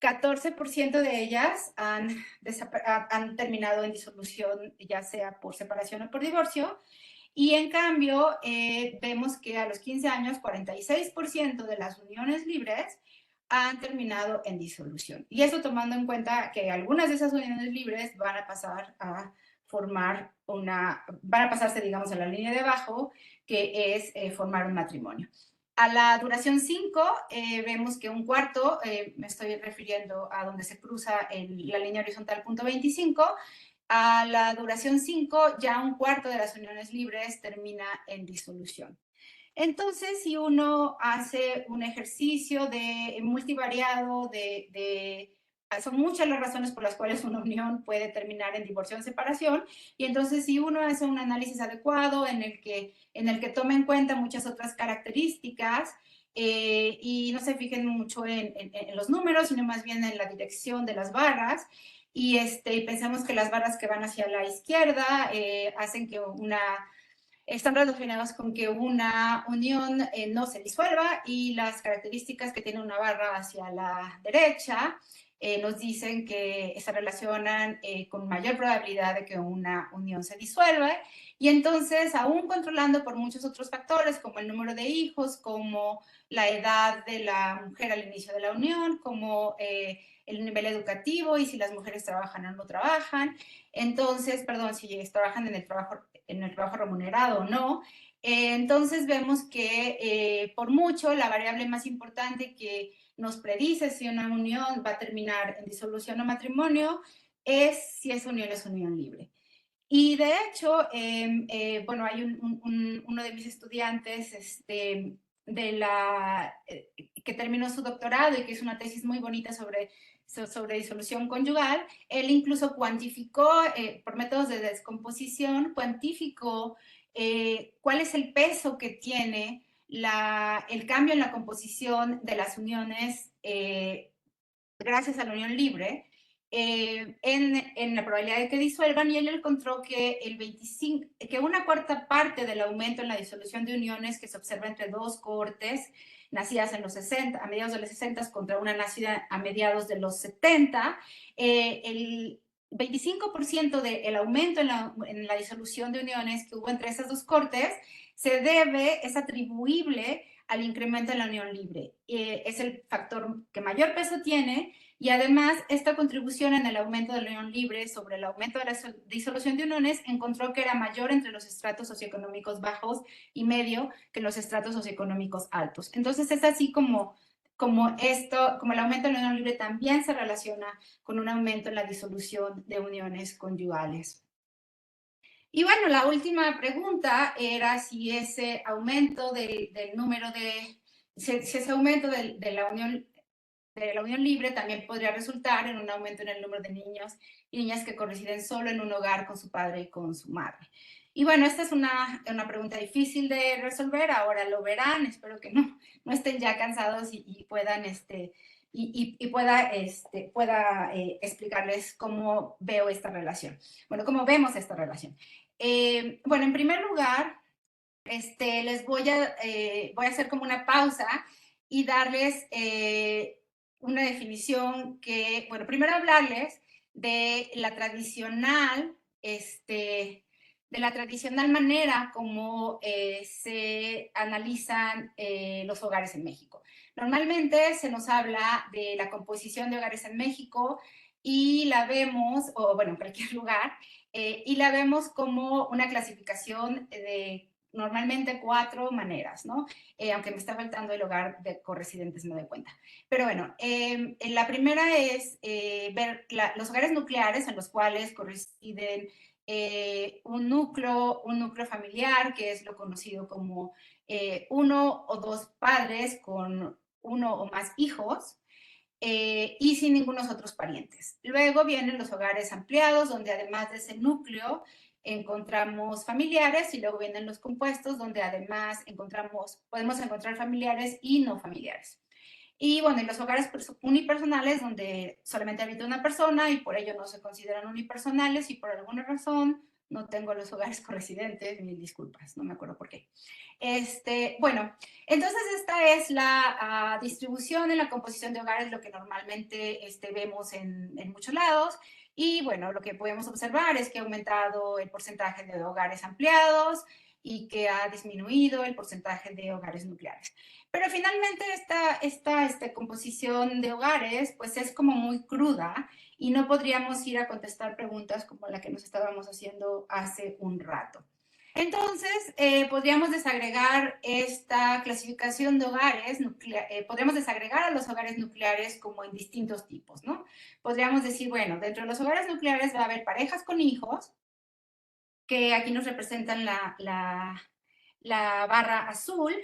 14% de ellas han terminado en disolución, ya sea por separación o por divorcio. Y en cambio, vemos que a los 15 años, 46% de las uniones libres han terminado en disolución. Y eso tomando en cuenta que algunas de esas uniones libres van a pasar a formar van a pasarse, digamos, a la línea de abajo, que es formar un matrimonio. A la duración 5, vemos que un cuarto, me estoy refiriendo a donde se cruza la línea horizontal punto 25, a la duración 5, ya un cuarto de las uniones libres termina en disolución. Entonces, si uno hace un ejercicio de multivariado, son muchas las razones por las cuales una unión puede terminar en divorcio o separación, y entonces si uno hace un análisis adecuado en el que toma en cuenta muchas otras características, y no se fijen mucho en los números, sino más bien en la dirección de las barras, y pensamos que las barras que van hacia la izquierda hacen que están relacionados con que una unión no se disuelva, y las características que tiene una barra hacia la derecha nos dicen que se relacionan con mayor probabilidad de que una unión se disuelva. Y entonces, aún controlando por muchos otros factores, como el número de hijos, como la edad de la mujer al inicio de la unión, como el nivel educativo y si las mujeres trabajan o no trabajan, entonces, perdón, si trabajan en el trabajo remunerado o no. Entonces vemos que por mucho la variable más importante que nos predice si una unión va a terminar en disolución o matrimonio es si esa unión es unión libre. Y de hecho, bueno, hay uno de mis estudiantes que terminó su doctorado y que hizo una tesis muy bonita sobre disolución conyugal. Él incluso cuantificó, por métodos de descomposición, cuantificó cuál es el peso que tiene el cambio en la composición de las uniones gracias a la unión libre, en la probabilidad de que disuelvan, y él encontró que una cuarta parte del aumento en la disolución de uniones que se observa entre dos cohortes nacidas en los 60, a mediados de los 60 contra una nacida a mediados de los 70, el 25% del aumento en la disolución de uniones que hubo entre esas dos cortes es atribuible al incremento en la unión libre. Es el factor que mayor peso tiene, y además esta contribución en el aumento de la unión libre sobre el aumento de la disolución de uniones encontró que era mayor entre los estratos socioeconómicos bajos y medio que los estratos socioeconómicos altos. Entonces es así como el aumento de la unión libre también se relaciona con un aumento en la disolución de uniones conyugales. Y bueno, la última pregunta era si ese aumento si ese aumento de la unión libre también podría resultar en un aumento en el número de niños y niñas que residen solo en un hogar con su padre y con su madre. Y bueno, esta es una pregunta difícil de resolver, ahora lo verán, espero que no estén ya cansados y puedan pueda explicarles cómo veo esta relación. Bueno, cómo vemos esta relación. Bueno, en primer lugar, les voy a hacer como una pausa y darles una definición bueno, primero hablarles de la tradicional, manera como se analizan los hogares en México. Normalmente se nos habla de la composición de hogares en México y la vemos, o bueno, en cualquier lugar, y la vemos como una clasificación de normalmente 4 maneras, ¿no? Aunque me está faltando el hogar de corresidentes, me doy cuenta. Pero bueno, la primera es ver los hogares nucleares en los cuales corresiden un núcleo familiar, que es lo conocido como uno o dos padres con uno o más hijos, y sin ningunos otros parientes. Luego vienen los hogares ampliados, donde además de ese núcleo encontramos familiares, y luego vienen los compuestos, donde además podemos encontrar familiares y no familiares. Y bueno, y los hogares unipersonales, donde solamente habita una persona y por ello no se consideran unipersonales, y por alguna razón no tengo los hogares corresidentes, mil disculpas, no me acuerdo por qué. Bueno, entonces esta es la distribución en la composición de hogares, lo que normalmente vemos en muchos lados. Y bueno, lo que podemos observar es que ha aumentado el porcentaje de hogares ampliados, y que ha disminuido el porcentaje de hogares nucleares. Pero finalmente esta composición de hogares pues es como muy cruda y no podríamos ir a contestar preguntas como la que nos estábamos haciendo hace un rato. Entonces, podríamos desagregar esta clasificación de hogares, podríamos desagregar a los hogares nucleares como en distintos tipos, ¿no? Podríamos decir, bueno, dentro de los hogares nucleares va a haber parejas con hijos, que aquí nos representan la barra azul,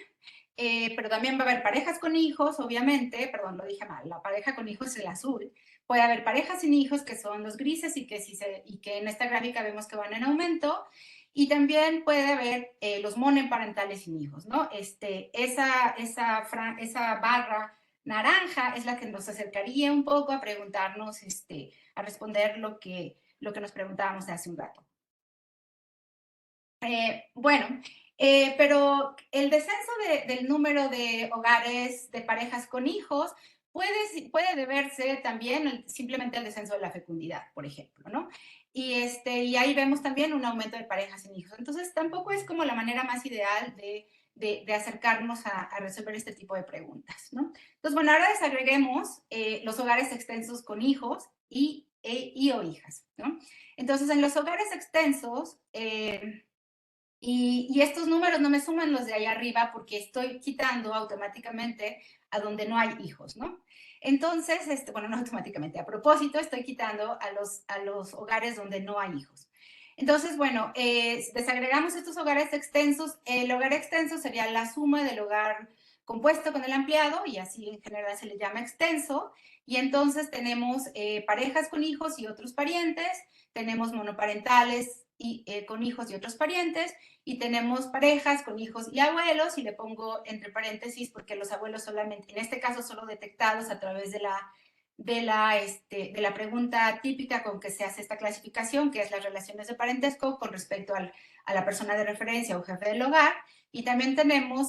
pero también va a haber parejas con hijos, obviamente, perdón, lo dije mal, la pareja con hijos es el azul. Puede haber parejas sin hijos, que son los grises y que en esta gráfica vemos que van en aumento. Y también puede haber los monoparentales sin hijos, ¿no? Esa barra naranja es la que nos acercaría un poco a preguntarnos, a responder lo que nos preguntábamos hace un rato. Bueno, pero el descenso del número de hogares de parejas con hijos puede deberse también simplemente al descenso de la fecundidad, por ejemplo, ¿no? Y ahí vemos también un aumento de parejas sin hijos. Entonces, tampoco es como la manera más ideal de acercarnos a resolver este tipo de preguntas, ¿no? Entonces, bueno, ahora desagreguemos los hogares extensos con hijos y o hijas, ¿no? Entonces, en los hogares extensos, y estos números no me suman los de allá arriba porque estoy quitando automáticamente a donde no hay hijos, ¿no? Entonces, bueno, no automáticamente, a propósito, estoy quitando a los hogares donde no hay hijos. Entonces, bueno, desagregamos estos hogares extensos. El hogar extenso sería la suma del hogar compuesto con el ampliado, y así en general se le llama extenso. Y entonces tenemos parejas con hijos y otros parientes, tenemos monoparentales con hijos y otros parientes, y tenemos parejas con hijos y abuelos, y le pongo entre paréntesis porque los abuelos solamente, en este caso, solo detectados a través de la pregunta típica con que se hace esta clasificación, que es las relaciones de parentesco con respecto a la persona de referencia o jefe del hogar. Y también tenemos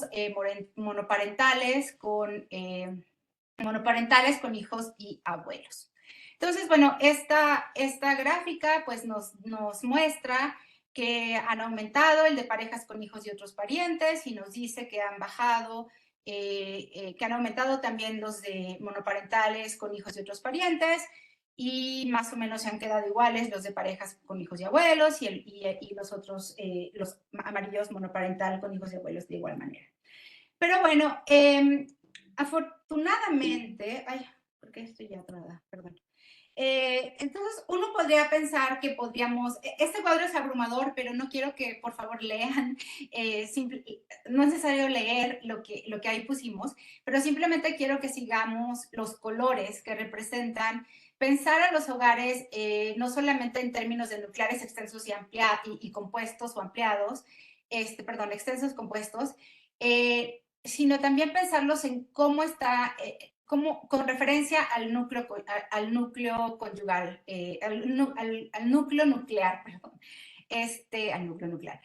monoparentales con hijos y abuelos. Entonces, bueno, esta gráfica pues nos muestra que han aumentado el de parejas con hijos y otros parientes, y nos dice que han bajado, que han aumentado también los de monoparentales con hijos y otros parientes, y más o menos se han quedado iguales los de parejas con hijos y abuelos, y los otros, los amarillos monoparental con hijos y abuelos de igual manera. Pero bueno, afortunadamente, ay, ¿por qué estoy ya atrás? Perdón. Entonces, uno podría pensar que podríamos, este cuadro es abrumador, pero no quiero que por favor lean, no es necesario leer lo que ahí pusimos, pero simplemente quiero que sigamos los colores que representan, pensar a los hogares no solamente en términos de nucleares extensos y compuestos o ampliados, perdón, extensos compuestos, sino también pensarlos en cómo está, con referencia al núcleo conyugal, al núcleo nuclear, perdón, al núcleo nuclear.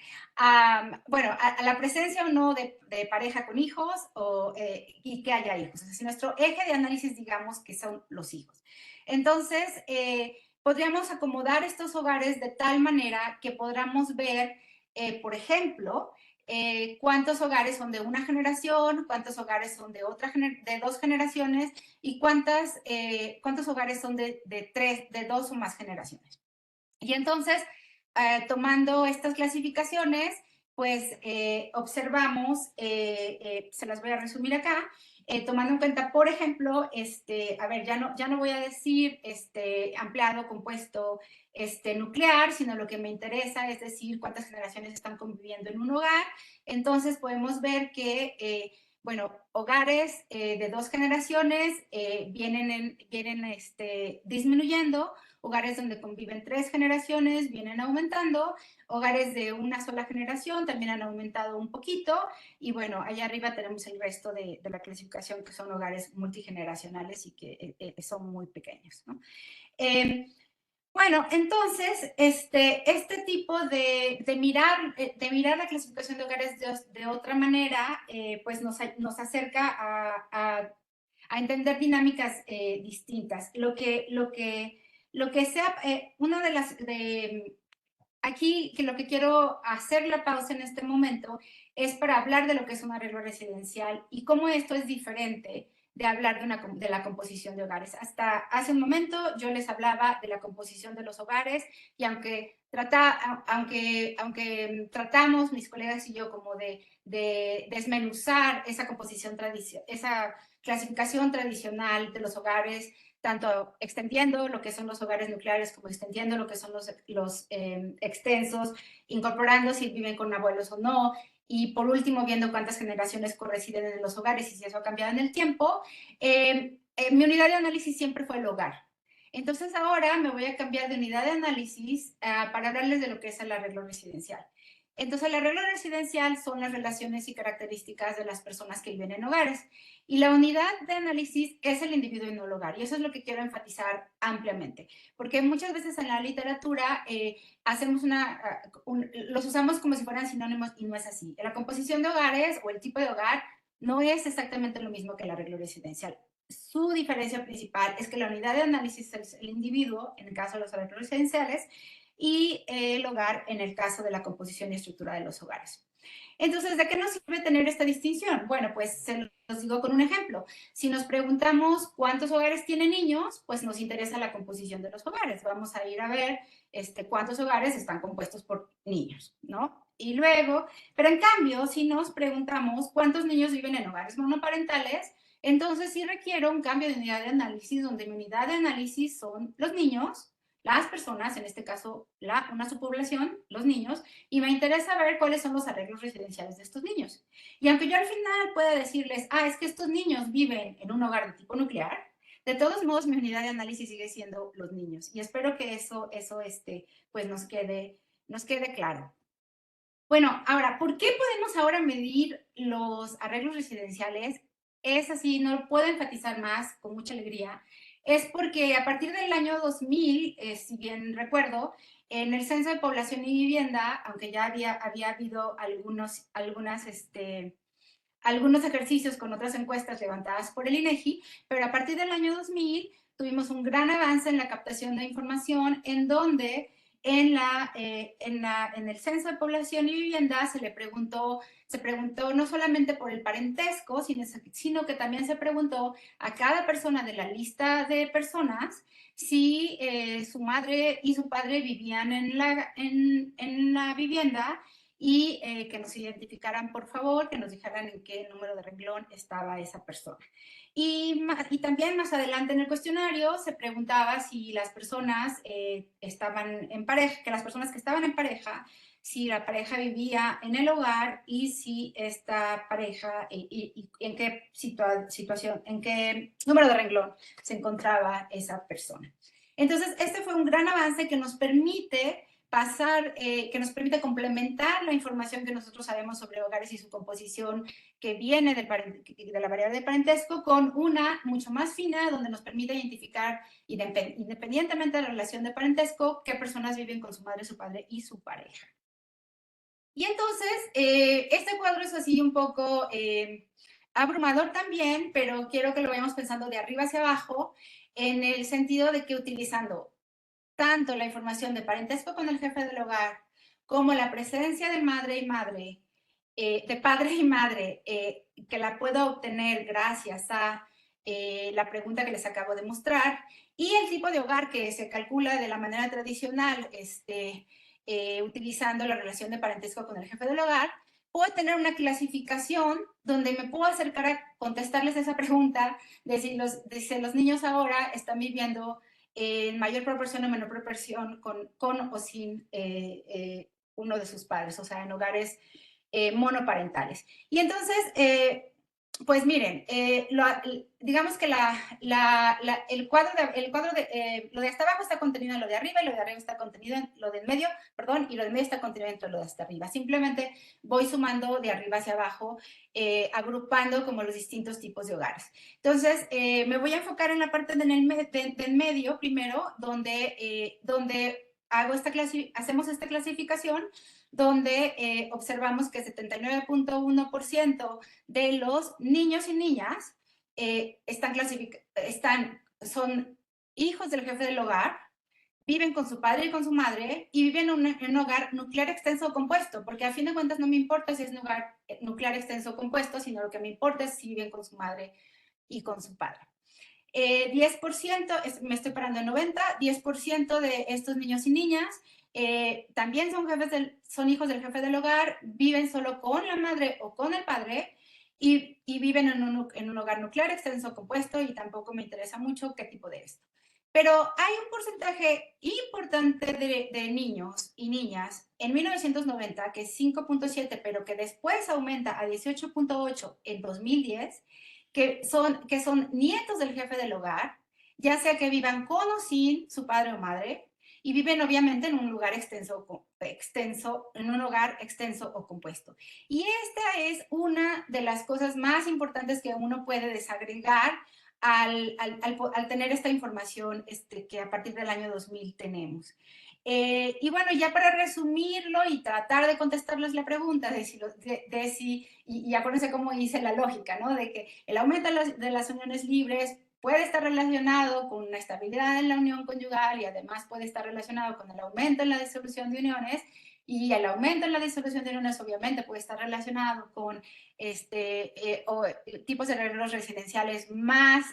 Bueno, a la presencia o no de pareja con hijos y que haya hijos. Es decir, nuestro eje de análisis, digamos, que son los hijos. Entonces, podríamos acomodar estos hogares de tal manera que podamos ver, por ejemplo, cuántos hogares son de una generación, cuántos hogares son de dos generaciones, y cuántos hogares son de dos o más generaciones. Y entonces, tomando estas clasificaciones, pues observamos, se las voy a resumir acá, tomando en cuenta, por ejemplo, a ver, ya no voy a decir ampliado, compuesto, nuclear, sino lo que me interesa es decir cuántas generaciones están conviviendo en un hogar. Entonces podemos ver que, bueno, hogares de dos generaciones vienen disminuyendo, hogares donde conviven tres generaciones vienen aumentando, hogares de una sola generación también han aumentado un poquito, y bueno, allá arriba tenemos el resto de la clasificación, que son hogares multigeneracionales y que son muy pequeños, ¿no? Bueno, entonces, este tipo de mirar la clasificación de hogares de otra manera, pues nos acerca a entender dinámicas distintas. Lo que sea, una de las, aquí que lo que quiero hacer la pausa en este momento es para hablar de lo que es un arreglo residencial y cómo esto es diferente de hablar de la composición de hogares. Hasta hace un momento yo les hablaba de la composición de los hogares y aunque tratamos, mis colegas y yo, como de desmenuzar esa composición esa clasificación tradicional de los hogares, tanto extendiendo lo que son los hogares nucleares como extendiendo lo que son los extensos, incorporando si viven con abuelos o no, y por último viendo cuántas generaciones corresiden en los hogares y si eso ha cambiado en el tiempo. Mi unidad de análisis siempre fue el hogar. Entonces ahora me voy a cambiar de unidad de análisis para hablarles de lo que es el arreglo residencial. Entonces el arreglo residencial son las relaciones y características de las personas que viven en hogares. Y la unidad de análisis es el individuo y no el hogar. Y eso es lo que quiero enfatizar ampliamente. Porque muchas veces en la literatura hacemos los usamos como si fueran sinónimos y no es así. La composición de hogares o el tipo de hogar no es exactamente lo mismo que el arreglo residencial. Su diferencia principal es que la unidad de análisis es el individuo, en el caso de los arreglos residenciales, y el hogar en el caso de la composición y estructura de los hogares. Entonces, ¿de qué nos sirve tener esta distinción? Bueno, pues se los digo con un ejemplo. Si nos preguntamos cuántos hogares tienen niños, pues nos interesa la composición de los hogares. Vamos a ir a ver cuántos hogares están compuestos por niños, ¿no? Y luego, pero en cambio, si nos preguntamos cuántos niños viven en hogares monoparentales, entonces sí requiero un cambio de unidad de análisis, donde mi unidad de análisis son los niños, las personas, en este caso una subpoblación, los niños, y me interesa ver cuáles son los arreglos residenciales de estos niños. Y aunque yo al final pueda decirles, es que estos niños viven en un hogar de tipo nuclear, de todos modos mi unidad de análisis sigue siendo los niños. Y espero que eso pues nos quede claro. Bueno, ahora, ¿por qué podemos ahora medir los arreglos residenciales? Es así, no lo puedo enfatizar más, con mucha alegría. Es porque a partir del año 2000, si bien recuerdo, en el Censo de Población y Vivienda, aunque ya había habido algunos ejercicios con otras encuestas levantadas por el INEGI, pero a partir del año 2000 tuvimos un gran avance en la captación de información en donde en el Censo de Población y Vivienda se preguntó no solamente por el parentesco, sino que también se preguntó a cada persona de la lista de personas si su madre y su padre vivían en la vivienda y que nos identificaran, por favor, que nos dijeran en qué número de renglón estaba esa persona. Y también más adelante en el cuestionario se preguntaba si las personas estaban en pareja, que las personas que estaban en pareja, si la pareja vivía en el hogar y si esta pareja, y en qué situación, en qué número de renglón se encontraba esa persona. Entonces, este fue un gran avance que nos permite que nos permite complementar la información que nosotros sabemos sobre hogares y su composición que viene de la variable de parentesco con una mucho más fina, donde nos permite identificar, independientemente de la relación de parentesco, qué personas viven con su madre, su padre y su pareja. Y entonces, este cuadro es así un poco abrumador también, pero quiero que lo vayamos pensando de arriba hacia abajo, en el sentido de que utilizando tanto la información de parentesco con el jefe del hogar, como la presencia de madre y madre, de padre y madre, que la puedo obtener gracias a la pregunta que les acabo de mostrar, y el tipo de hogar que se calcula de la manera tradicional, utilizando la relación de parentesco con el jefe del hogar, puedo tener una clasificación donde me puedo acercar a contestarles esa pregunta de si los niños ahora están viviendo en mayor proporción o menor proporción con o sin uno de sus padres, o sea, en hogares monoparentales. Y entonces, pues miren, digamos que el cuadro de lo de hasta abajo está contenido en lo de arriba y lo de arriba está contenido en lo de medio, perdón, y lo de medio está contenido en lo de hasta arriba. Simplemente voy sumando de arriba hacia abajo, agrupando como los distintos tipos de hogares. Entonces, me voy a enfocar en la parte del medio primero, donde hacemos esta clasificación, donde observamos que 79.1% de los niños y niñas son hijos del jefe del hogar, viven con su padre y con su madre y viven en un hogar nuclear extenso o compuesto, porque a fin de cuentas no me importa si es un hogar nuclear extenso o compuesto, sino lo que me importa es si viven con su madre y con su padre. 10%, me estoy parando en 90, 10% de estos niños y niñas también son hijos del jefe del hogar, viven solo con la madre o con el padre y viven en un hogar nuclear extenso o compuesto, y tampoco me interesa mucho qué tipo de esto. Pero hay un porcentaje importante de niños y niñas en 1990, que es 5.7, pero que después aumenta a 18.8 en 2010, que son nietos del jefe del hogar, ya sea que vivan con o sin su padre o madre, y viven obviamente en un lugar extenso, en un hogar extenso o compuesto. Y esta es una de las cosas más importantes que uno puede desagregar al tener esta información que a partir del año 2000 tenemos. Y bueno, ya para resumirlo y tratar de contestarles la pregunta y acuérdense cómo hice la lógica, ¿no? De que el aumento de las uniones libres puede estar relacionado con una estabilidad en la unión conyugal, y además puede estar relacionado con el aumento en la disolución de uniones, y el aumento en la disolución de uniones obviamente puede estar relacionado con tipos de arreglos residenciales más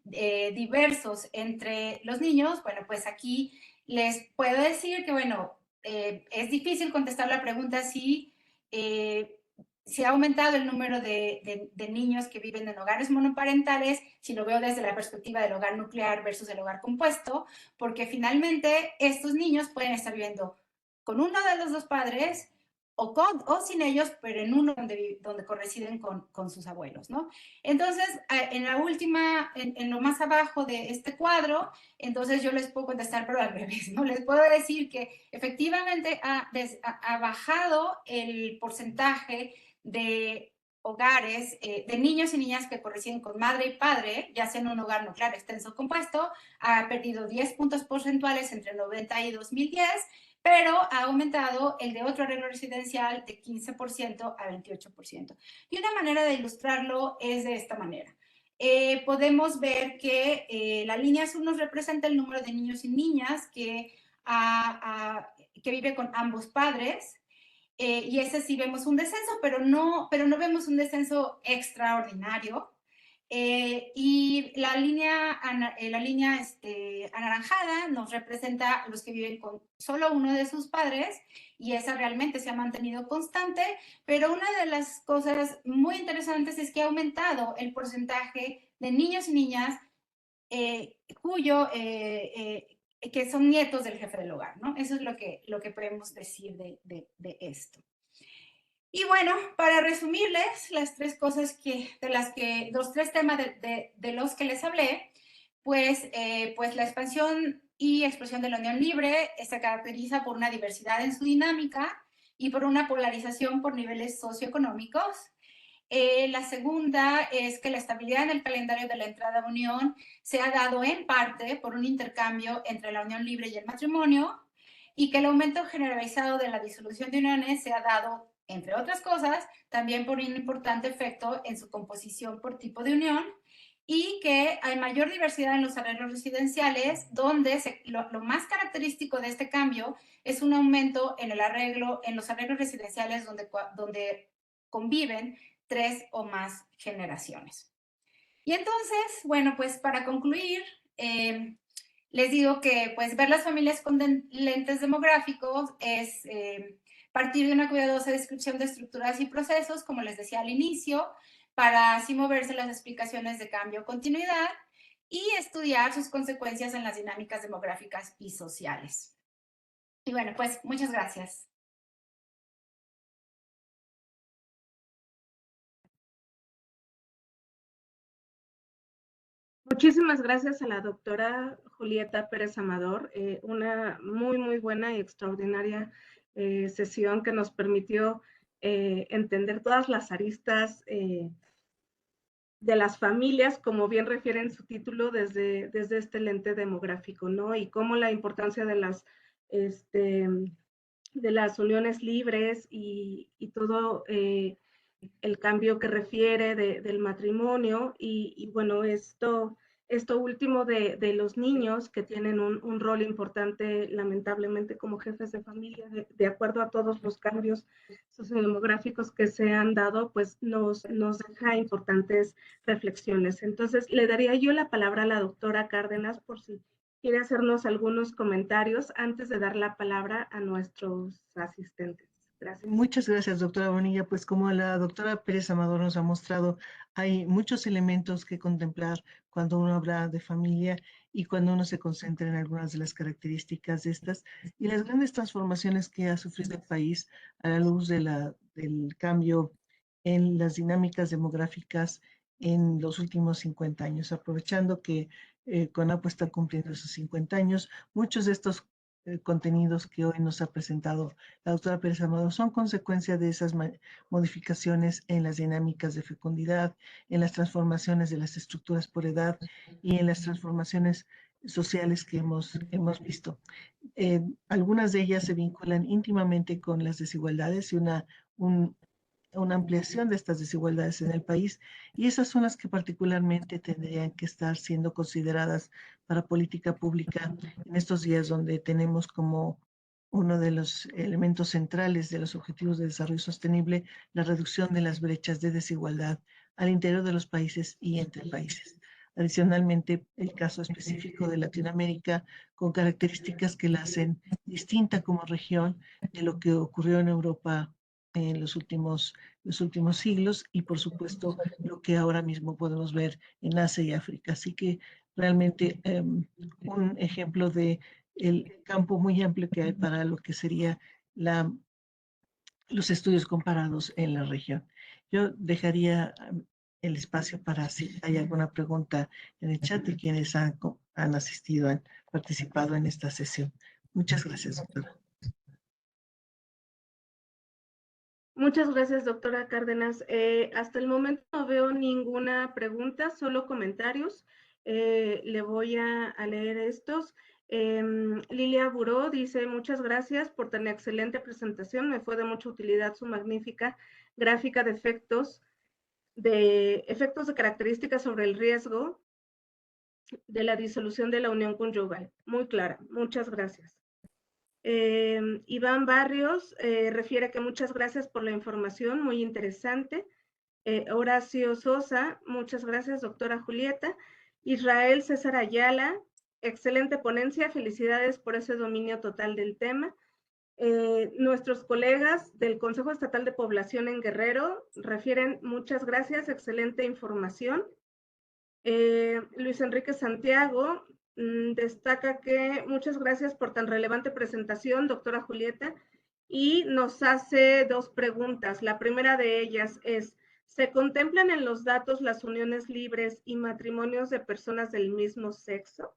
diversos entre los niños. Bueno, pues aquí les puedo decir que, bueno, es difícil contestar la pregunta si ha aumentado el número de niños que viven en hogares monoparentales, si lo veo desde la perspectiva del hogar nuclear versus el hogar compuesto, porque finalmente estos niños pueden estar viviendo con uno de los dos padres o sin ellos, pero en uno donde corresiden con sus abuelos, ¿no? Entonces, en la última, en lo más abajo de este cuadro, entonces yo les puedo contestar, pero al revés, ¿no? Les puedo decir que efectivamente ha bajado el porcentaje de hogares, de niños y niñas que corresiden con madre y padre, ya sea en un hogar nuclear extenso o compuesto. Ha perdido 10 puntos porcentuales entre 90 y 2010, pero ha aumentado el de otro arreglo residencial de 15% a 28%. Y una manera de ilustrarlo es de esta manera. Podemos ver que la línea azul nos representa el número de niños y niñas que vive con ambos padres, y ese sí vemos un descenso, pero no vemos un descenso extraordinario. Y la línea anaranjada nos representa a los que viven con solo uno de sus padres, y esa realmente se ha mantenido constante, pero una de las cosas muy interesantes es que ha aumentado el porcentaje de niños y niñas que son nietos del jefe del hogar, ¿no? Eso es lo que podemos decir de esto. Y bueno, para resumirles las tres cosas los tres temas de los que les hablé, pues la expansión y expresión de la unión libre se caracteriza por una diversidad en su dinámica y por una polarización por niveles socioeconómicos. La segunda es que la estabilidad en el calendario de la entrada a unión se ha dado en parte por un intercambio entre la unión libre y el matrimonio, y que el aumento generalizado de la disolución de uniones se ha dado, entre otras cosas, también por un importante efecto en su composición por tipo de unión, y que hay mayor diversidad en los arreglos residenciales, donde lo más característico de este cambio es un aumento en los arreglos residenciales donde conviven 3 o más generaciones. Y entonces, bueno, pues para concluir, les digo que pues ver las familias con lentes demográficos es partir de una cuidadosa descripción de estructuras y procesos, como les decía al inicio, para así moverse las explicaciones de cambio o continuidad, y estudiar sus consecuencias en las dinámicas demográficas y sociales. Y bueno, pues muchas gracias.
Muchísimas gracias a la doctora Julieta Pérez Amador, una muy, muy buena y extraordinaria sesión que nos permitió entender todas las aristas de las familias, como bien refiere en su título, desde este lente demográfico, ¿no? Y cómo la importancia de las uniones libres y todo el cambio que refiere del matrimonio, y bueno, esto esto último de los niños que tienen un rol importante, lamentablemente, como jefes de familia, de acuerdo a todos los cambios sociodemográficos que se han dado, pues nos deja importantes reflexiones. Entonces, le daría yo la palabra a la doctora Cárdenas por si quiere hacernos algunos comentarios antes de dar la palabra a nuestros asistentes. Gracias.
Muchas gracias, doctora Bonilla. Pues como la doctora Pérez Amador nos ha mostrado, hay muchos elementos que contemplar cuando uno habla de familia y cuando uno se concentra en algunas de las características de estas y las grandes transformaciones que ha sufrido el país a la luz del cambio en las dinámicas demográficas en los últimos 50 años. Aprovechando que CONAPO está cumpliendo esos 50 años, muchos de estos contenidos que hoy nos ha presentado la doctora Pérez Amado son consecuencia de esas modificaciones en las dinámicas de fecundidad, en las transformaciones de las estructuras por edad y en las transformaciones sociales que hemos visto. Algunas de ellas se vinculan íntimamente con las desigualdades y una ampliación de estas desigualdades en el país, y esas son las que particularmente tendrían que estar siendo consideradas para política pública en estos días donde tenemos como uno de los elementos centrales de los Objetivos de Desarrollo Sostenible la reducción de las brechas de desigualdad al interior de los países y entre países. Adicionalmente, el caso específico de Latinoamérica, con características que la hacen distinta como región de lo que ocurrió en Europa en los últimos siglos y por supuesto lo que ahora mismo podemos ver en Asia y África. Así que realmente un ejemplo de el campo muy amplio que hay para lo que sería los estudios comparados en la región. Yo dejaría el espacio para si hay alguna pregunta en el chat de quienes han asistido, han participado en esta sesión. Muchas gracias, doctora.
Muchas gracias, doctora Cárdenas. Hasta el momento no veo ninguna pregunta, solo comentarios. Le voy a leer estos. Lilia Buró dice, muchas gracias por tan excelente presentación. Me fue de mucha utilidad su magnífica gráfica de efectos de características sobre el riesgo de la disolución de la unión conyugal. Muy clara. Muchas gracias. Iván Barrios refiere que muchas gracias por la información, muy interesante. Horacio Sosa, muchas gracias, doctora Julieta. Israel César Ayala, excelente ponencia, felicidades por ese dominio total del tema. Nuestros colegas del Consejo Estatal de Población en Guerrero refieren muchas gracias, excelente información. Luis Enrique Santiago destaca que muchas gracias por tan relevante presentación, doctora Julieta, y nos hace dos preguntas. La primera de ellas es, ¿se contemplan en los datos las uniones libres y matrimonios de personas del mismo sexo?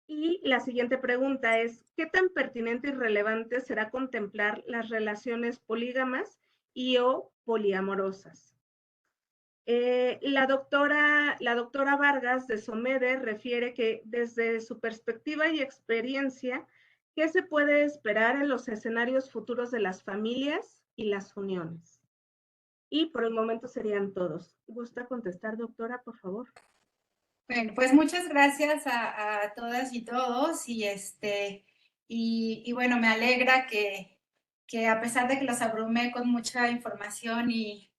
Y la siguiente pregunta es, ¿qué tan pertinente y relevante será contemplar las relaciones polígamas y o poliamorosas? La doctora Vargas de Somede refiere que desde su perspectiva y experiencia, ¿qué se puede esperar en los escenarios futuros de las familias y las uniones? Y por el momento serían todos. ¿Gusta contestar, doctora, por favor?
Bueno, pues muchas gracias a todas y todos y bueno, me alegra que a pesar de que los abrumé con mucha información y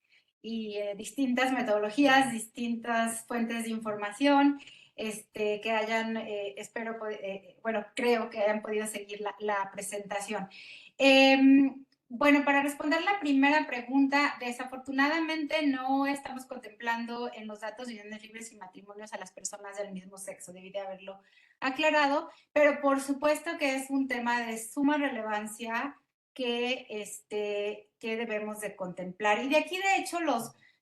distintas metodologías, distintas fuentes de información, que hayan, espero, bueno, creo que hayan podido seguir la presentación. Bueno, para responder la primera pregunta, desafortunadamente no estamos contemplando en los datos de uniones libres y matrimonios a las personas del mismo sexo, debí de haberlo aclarado, pero por supuesto que es un tema de suma relevancia que debemos de contemplar. Y de aquí, de hecho,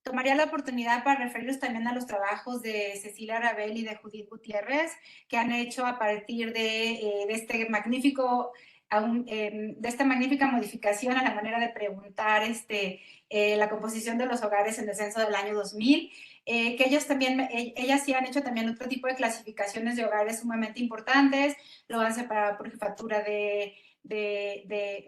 tomaría la oportunidad para referirlos también a los trabajos de Cecilia Rabel y de Judith Gutiérrez, que han hecho a partir de este magnífico de esta magnífica modificación a la manera de preguntar la composición de los hogares en el censo del año 2000, que ellas sí han hecho también otro tipo de clasificaciones de hogares sumamente importantes, lo han separado por jefatura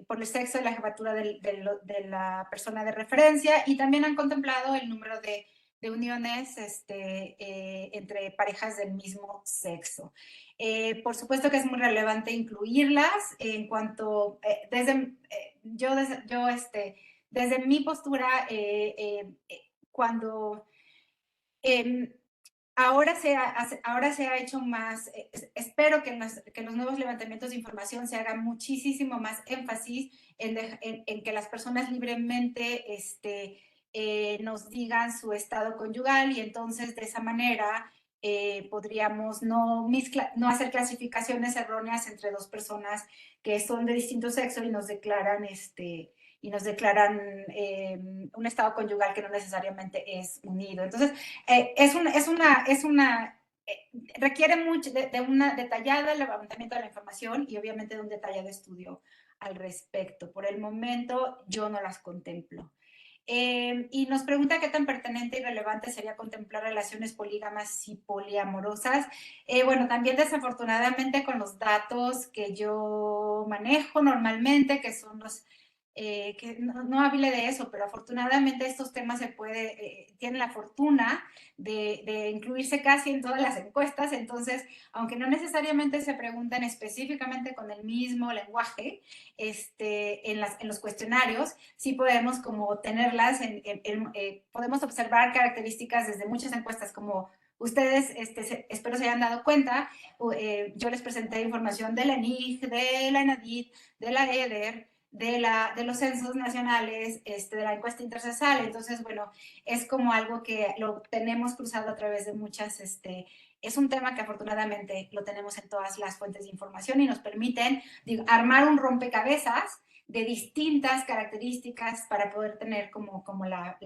por el sexo de la jefatura de la persona de referencia y también han contemplado el número de uniones entre parejas del mismo sexo. Por supuesto que es muy relevante incluirlas en cuanto, desde mi postura, cuando ahora se ha hecho más, espero que en los nuevos levantamientos de información se haga muchísimo más énfasis en que las personas libremente nos digan su estado conyugal, y entonces de esa manera podríamos no hacer clasificaciones erróneas entre dos personas que son de distinto sexo y nos declaran un estado conyugal que no necesariamente es unido. Entonces, requiere mucho de una detallada levantamiento de la información y obviamente de un detallado estudio al respecto. Por el momento, yo no las contemplo. Y nos pregunta qué tan pertinente y relevante sería contemplar relaciones polígamas y poliamorosas. Bueno, también desafortunadamente con los datos que yo manejo normalmente, que son los que no hable de eso, pero afortunadamente estos temas tienen la fortuna de incluirse casi en todas las encuestas. Entonces, aunque no necesariamente se preguntan específicamente con el mismo lenguaje en los cuestionarios, sí podemos como tenerlas, podemos observar características desde muchas encuestas, como ustedes espero se hayan dado cuenta. Yo les presenté información de la ENIG, de la ENADIT, de la EDER, de los censos nacionales, de la encuesta intercesal. Entonces, bueno, es como algo que lo tenemos cruzado a través de muchas, es un tema que afortunadamente lo tenemos en todas las fuentes de información y nos permiten armar un rompecabezas de distintas características para poder tener como la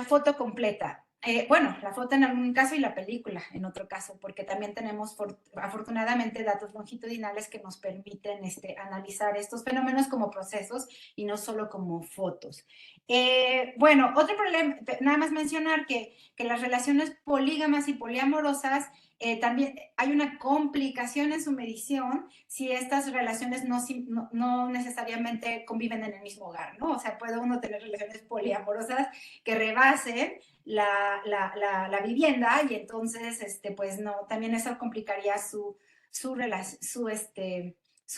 foto completa. Bueno, la foto en algún caso y la película en otro caso, porque también tenemos afortunadamente datos longitudinales que nos permiten analizar estos fenómenos como procesos y no solo como fotos. Bueno, otro problema, nada más mencionar que las relaciones polígamas y poliamorosas también hay una complicación en su medición si estas relaciones no necesariamente conviven en el mismo hogar, ¿no? O sea, puede uno tener relaciones poliamorosas que rebasen la vivienda, y entonces, pues no, también eso complicaría su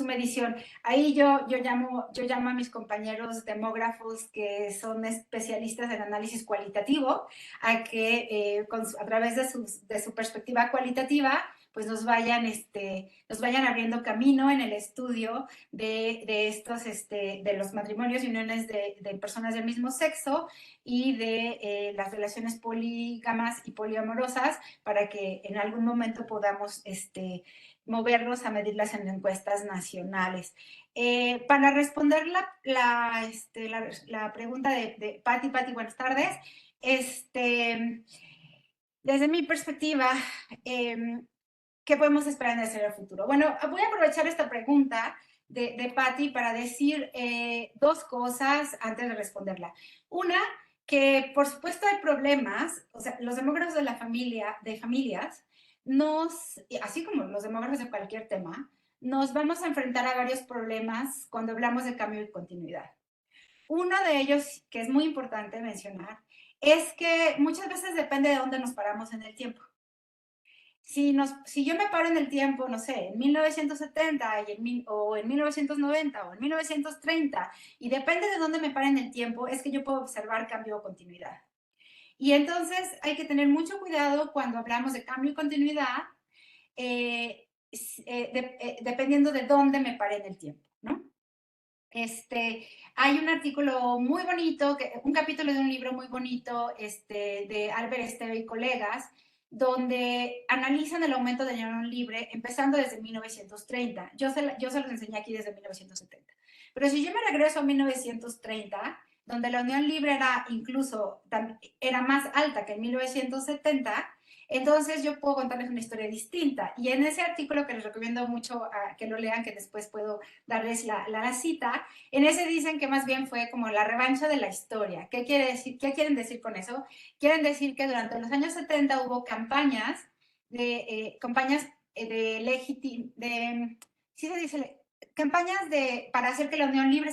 medición. Ahí yo llamo a mis compañeros demógrafos que son especialistas en análisis cualitativo a que a través de su perspectiva cualitativa pues nos vayan abriendo camino en el estudio de estos, de los matrimonios y uniones de personas del mismo sexo y de las relaciones polígamas y poliamorosas, para que en algún momento podamos movernos a medirlas en encuestas nacionales. Para responder la pregunta de Patti, buenas tardes. Desde mi perspectiva, ¿qué podemos esperar en el futuro? Bueno, voy a aprovechar esta pregunta de Patti para decir dos cosas antes de responderla. Una, que por supuesto hay problemas, o sea, los demógrafos de familias, así como los demógrafos de cualquier tema, nos vamos a enfrentar a varios problemas cuando hablamos de cambio y continuidad. Uno de ellos, que es muy importante mencionar, es que muchas veces depende de dónde nos paramos en el tiempo. Si yo me paro en el tiempo, no sé, en 1970 o en 1990 o en 1930, y depende de dónde me pare en el tiempo, es que yo puedo observar cambio o continuidad. Y entonces hay que tener mucho cuidado cuando hablamos de cambio y continuidad, dependiendo de dónde me pare en el tiempo, ¿no? Hay un artículo muy bonito, un capítulo de un libro muy bonito de Albert Esteve y colegas, donde analizan el aumento de la unión libre empezando desde 1930. Yo se los enseñé aquí desde 1970. Pero si yo me regreso a 1930, donde la unión libre era más alta que en 1970, entonces yo puedo contarles una historia distinta. Y en ese artículo, que les recomiendo mucho que lo lean, que después puedo darles la cita, en ese dicen que más bien fue como la revancha de la historia. ¿Qué quiere decir? ¿Qué quieren decir con eso? Quieren decir que durante los años 70 hubo campañas para hacer que la unión libre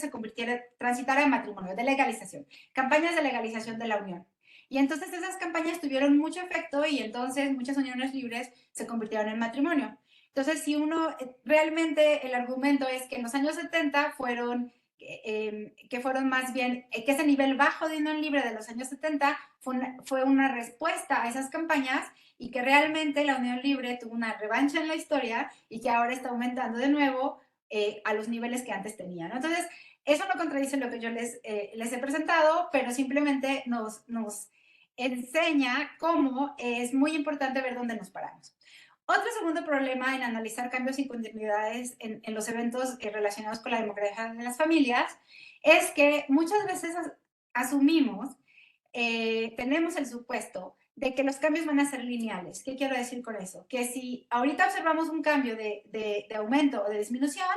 transitara en matrimonio, de legalización, campañas de legalización de la unión. Y entonces esas campañas tuvieron mucho efecto y entonces muchas uniones libres se convirtieron en matrimonio. Entonces, si uno realmente el argumento es que en los años 70 fueron que fueron más bien, que ese nivel bajo de unión libre de los años 70 fue una respuesta a esas campañas y que realmente la unión libre tuvo una revancha en la historia y que ahora está aumentando de nuevo a los niveles que antes tenía, ¿no? Entonces, eso no contradice lo que yo les he presentado, pero simplemente nos enseña cómo es muy importante ver dónde nos paramos. Otro segundo problema en analizar cambios y continuidades en los eventos relacionados con la democracia de las familias es que muchas veces asumimos, tenemos el supuesto de que los cambios van a ser lineales. ¿Qué quiero decir con eso? Que si ahorita observamos un cambio de aumento o de disminución,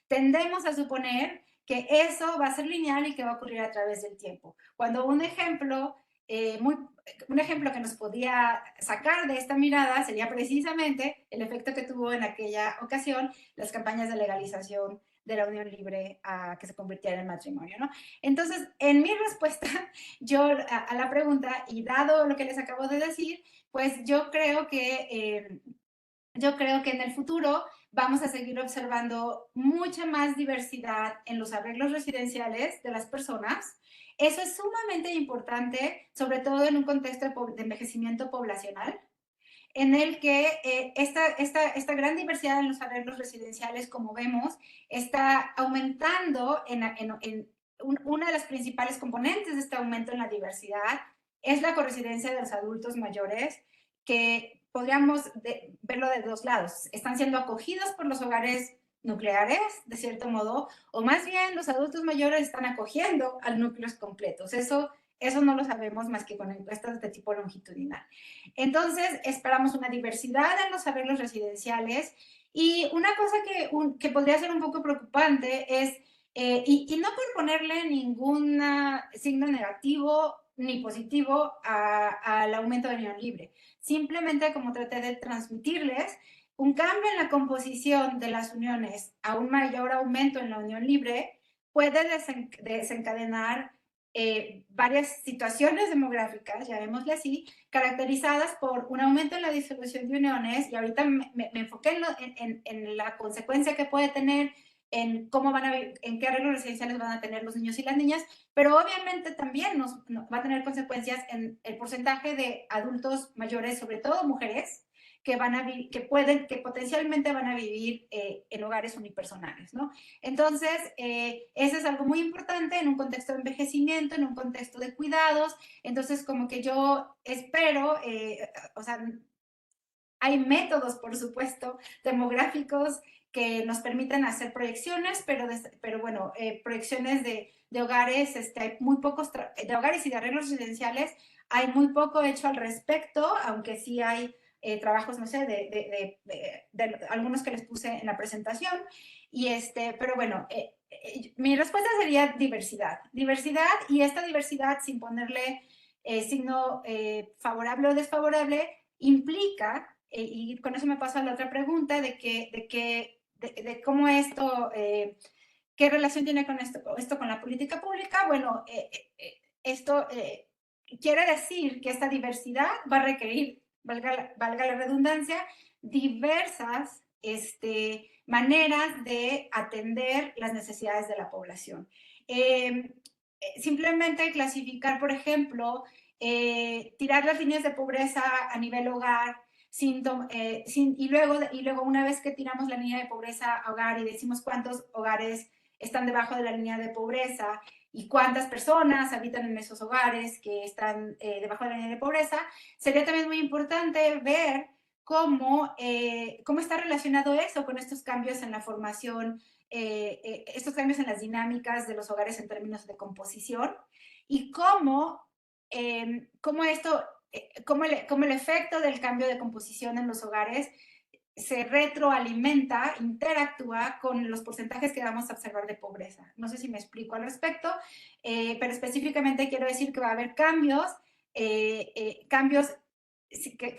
tendemos a suponer que eso va a ser lineal y que va a ocurrir a través del tiempo. Cuando un ejemplo que nos podía sacar de esta mirada sería precisamente el efecto que tuvo en aquella ocasión las campañas de legalización de la unión libre que se convirtiera en matrimonio, ¿no? Entonces, en mi respuesta, yo a la pregunta, y dado lo que les acabo de decir, pues yo creo que en el futuro vamos a seguir observando mucha más diversidad en los arreglos residenciales de las personas. Eso es sumamente importante, sobre todo en un contexto de envejecimiento poblacional, en el que esta gran diversidad en los arreglos residenciales, como vemos, está aumentando una de las principales componentes de este aumento en la diversidad es la corresidencia de los adultos mayores, que podríamos verlo de dos lados. Están siendo acogidos por los hogares nucleares, de cierto modo, o más bien los adultos mayores están acogiendo a núcleos completos. Eso no lo sabemos más que con encuestas de tipo longitudinal. Entonces, esperamos una diversidad en los arreglos residenciales y una cosa que podría ser un poco preocupante es, y no por ponerle ningún signo negativo ni positivo al aumento de unión libre, simplemente como traté de transmitirles, un cambio en la composición de las uniones a un mayor aumento en la unión libre puede desencadenar varias situaciones demográficas, llamémosle así, caracterizadas por un aumento en la disolución de uniones, y ahorita me enfoqué en la consecuencia que puede tener en cómo en qué arreglos residenciales van a tener los niños y las niñas, pero obviamente también va a tener consecuencias en el porcentaje de adultos mayores, sobre todo mujeres, que potencialmente van a vivir en hogares unipersonales, ¿no? Entonces, eso es algo muy importante en un contexto de envejecimiento, en un contexto de cuidados. Entonces, como que yo espero, o sea, hay métodos, por supuesto, demográficos que nos permiten hacer proyecciones, pero bueno, proyecciones de hogares, hay muy pocos, de hogares y de arreglos residenciales, hay muy poco hecho al respecto, aunque sí hay trabajos, no sé, de algunos que les puse en la presentación, pero bueno, mi respuesta sería diversidad. Diversidad, y esta diversidad, sin ponerle signo favorable o desfavorable, implica, y con eso me paso a la otra pregunta, de cómo esto, qué relación tiene con esto con la política pública. Bueno, esto quiere decir que esta diversidad va a requerir, valga la redundancia, diversas maneras de atender las necesidades de la población. Simplemente clasificar, por ejemplo, tirar las líneas de pobreza a nivel hogar, y luego una vez que tiramos la línea de pobreza a hogar y decimos cuántos hogares están debajo de la línea de pobreza y cuántas personas habitan en esos hogares que están debajo de la línea de pobreza, sería también muy importante ver cómo está relacionado eso con estos cambios en la formación, estos cambios en las dinámicas de los hogares en términos de composición, y cómo el efecto del cambio de composición en los hogares se retroalimenta, interactúa con los porcentajes que vamos a observar de pobreza. No sé si me explico al respecto, pero específicamente quiero decir que va a haber cambios que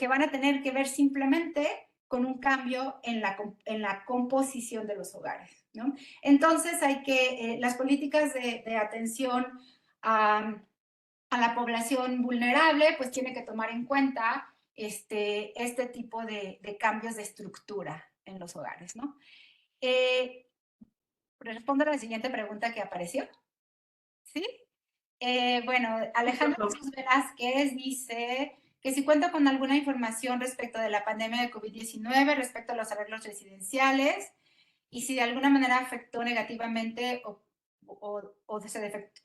van a tener que ver simplemente con un cambio en la composición de los hogares, ¿no? Entonces, las políticas de atención a la población vulnerable, pues tiene que tomar en cuenta este tipo de cambios de estructura en los hogares, ¿no? Respondo a la siguiente pregunta que apareció, ¿sí? Bueno, Alejandro Jesús Velázquez dice que si cuenta con alguna información respecto de la pandemia de COVID-19, respecto a los arreglos residenciales, y si de alguna manera afectó negativamente o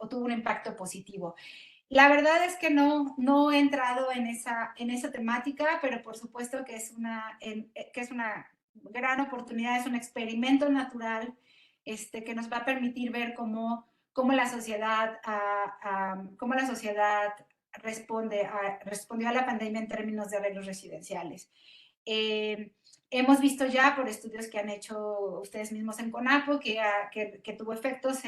tuvo un impacto positivo. La verdad es que no he entrado en esa temática, pero por supuesto que es una gran oportunidad, es un experimento natural que nos va a permitir ver cómo la sociedad, respondió a la pandemia en términos de arreglos residenciales. Hemos visto ya por estudios que han hecho ustedes mismos en CONAPO que tuvo efectos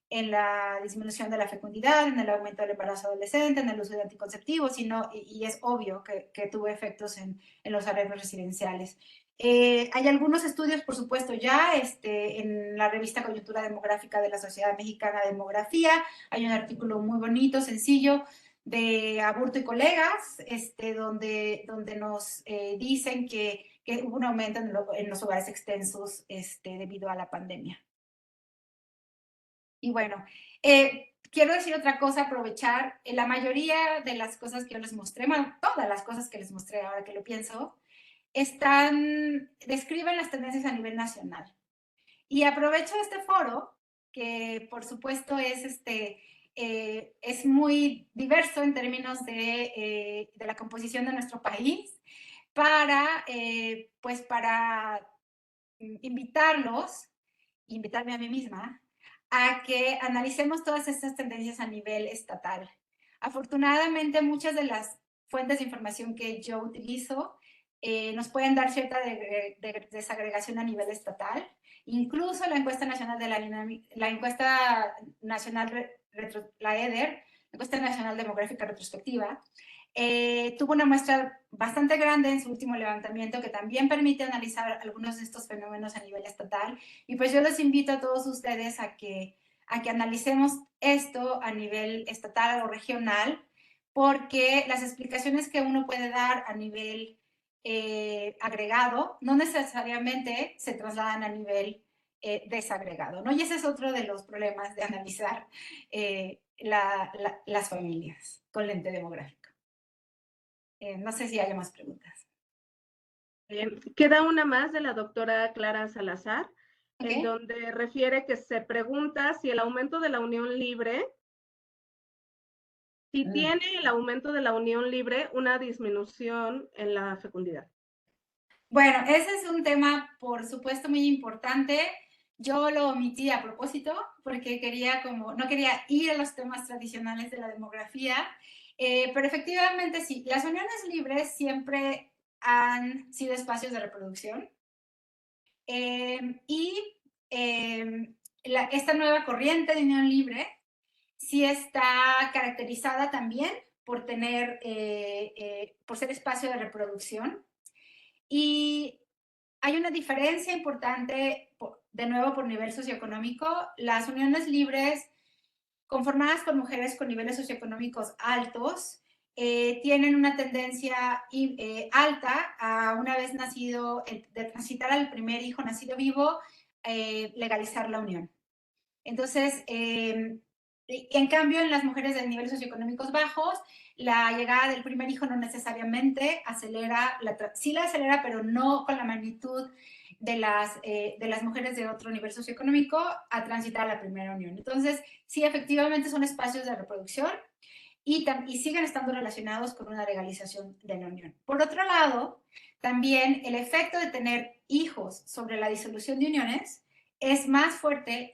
en la disminución de la fecundidad, en el aumento del embarazo adolescente, en el uso de anticonceptivos, y es obvio que tuvo efectos en los arreglos residenciales. Hay algunos estudios, por supuesto, ya en la revista Coyuntura Demográfica de la Sociedad Mexicana de Demografía. Hay un artículo muy bonito, sencillo, de Aburto y colegas, donde nos dicen que hubo un aumento en los hogares extensos debido a la pandemia. Y bueno, quiero decir otra cosa, aprovechar, la mayoría de las cosas que yo les mostré, bueno, todas las cosas que les mostré ahora que lo pienso, describen las tendencias a nivel nacional. Y aprovecho este foro, que por supuesto es muy diverso en términos de la composición de nuestro país, para invitarme a mí misma, a que analicemos todas estas tendencias a nivel estatal. Afortunadamente, muchas de las fuentes de información que yo utilizo nos pueden dar cierta desagregación a nivel estatal. Incluso la encuesta nacional la encuesta nacional, la EDER, la encuesta nacional demográfica retrospectiva, tuvo una muestra bastante grande en su último levantamiento que también permite analizar algunos de estos fenómenos a nivel estatal. Y pues yo los invito a todos ustedes a que analicemos esto a nivel estatal o regional, porque las explicaciones que uno puede dar a nivel agregado no necesariamente se trasladan a nivel desagregado, ¿no? Y ese es otro de los problemas de analizar las familias con lente demográfico. No sé si hay más preguntas.
Bien. Queda una más de la doctora Clara Salazar,
Okay.
En donde refiere que se pregunta si el aumento de la unión libre, si tiene el aumento de la unión libre una disminución en la fecundidad.
Bueno, ese es un tema, por supuesto, muy importante. Yo lo omití a propósito porque no quería ir a los temas tradicionales de la demografía, pero efectivamente sí, las uniones libres siempre han sido espacios de reproducción, esta nueva corriente de unión libre sí está caracterizada también por ser espacio de reproducción. Y hay una diferencia importante, de nuevo, por nivel socioeconómico. Las uniones libres conformadas por mujeres con niveles socioeconómicos altos tienen una tendencia alta a, una vez nacido, de transitar al primer hijo nacido vivo, legalizar la unión. Entonces, en cambio, en las mujeres de niveles socioeconómicos bajos, la llegada del primer hijo no necesariamente acelera, sí la acelera, pero no con la magnitud de las mujeres de otro nivel socioeconómico a transitar a la primera unión. Entonces, sí, efectivamente son espacios de reproducción y siguen estando relacionados con una legalización de la unión. Por otro lado, también el efecto de tener hijos sobre la disolución de uniones es más fuerte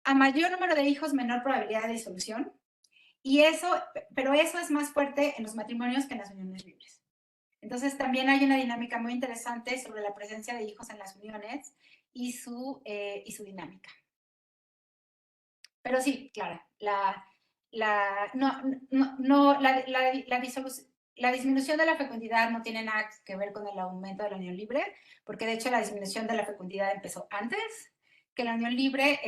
a mayor número de hijos, menor probabilidad de disolución. Pero eso es más fuerte en los matrimonios que en las uniones libres. Entonces, también hay una dinámica muy interesante sobre la presencia de hijos en las uniones y su dinámica. Pero sí, claro, la disminución de la fecundidad no tiene nada que ver con el aumento de la unión libre, porque de hecho la disminución de la fecundidad empezó antes que la unión libre,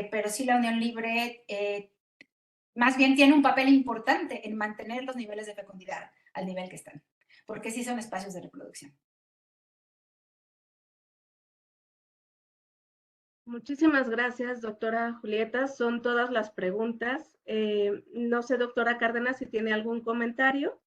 pero sí la unión libre más bien tiene un papel importante en mantener los niveles de fecundidad al nivel que están, porque sí son espacios de reproducción.
Muchísimas gracias, doctora Julieta. Son todas las preguntas. No sé, doctora Cárdenas, si tiene algún comentario.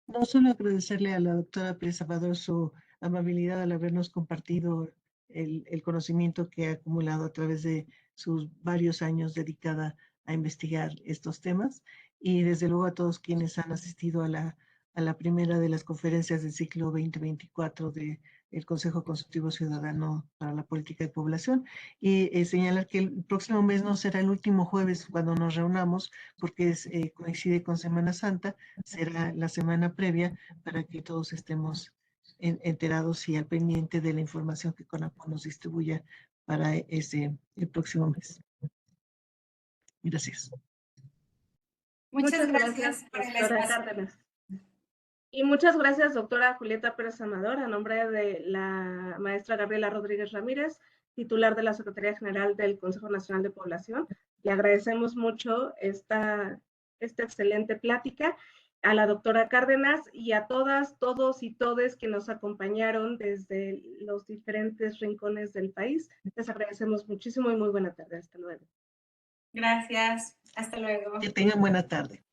No, solo agradecerle a la doctora Pérez Salvador su amabilidad al habernos compartido el conocimiento que ha acumulado a través de sus varios años dedicada a investigar estos temas, y desde luego a todos quienes han asistido a la primera de las conferencias del ciclo 2024 del Consejo Consultivo Ciudadano para la Política de Población, y señalar que el próximo mes no será el último jueves cuando nos reunamos, porque coincide con Semana Santa. Será la semana previa para que todos estemos enterados y al pendiente de la información que CONAPO nos distribuya para el próximo mes. Gracias.
Muchas gracias por el
doctora
espacio.
Cárdenas. Y muchas gracias, doctora Julieta Pérez Amador, a nombre de la maestra Gabriela Rodríguez Ramírez, titular de la Secretaría General del Consejo Nacional de Población. Le agradecemos mucho esta excelente plática, a la doctora Cárdenas y a todas, todos y todes que nos acompañaron desde los diferentes rincones del país. Les agradecemos muchísimo y muy buena tarde. Hasta luego.
Gracias. Hasta luego.
Que tengan buena tarde.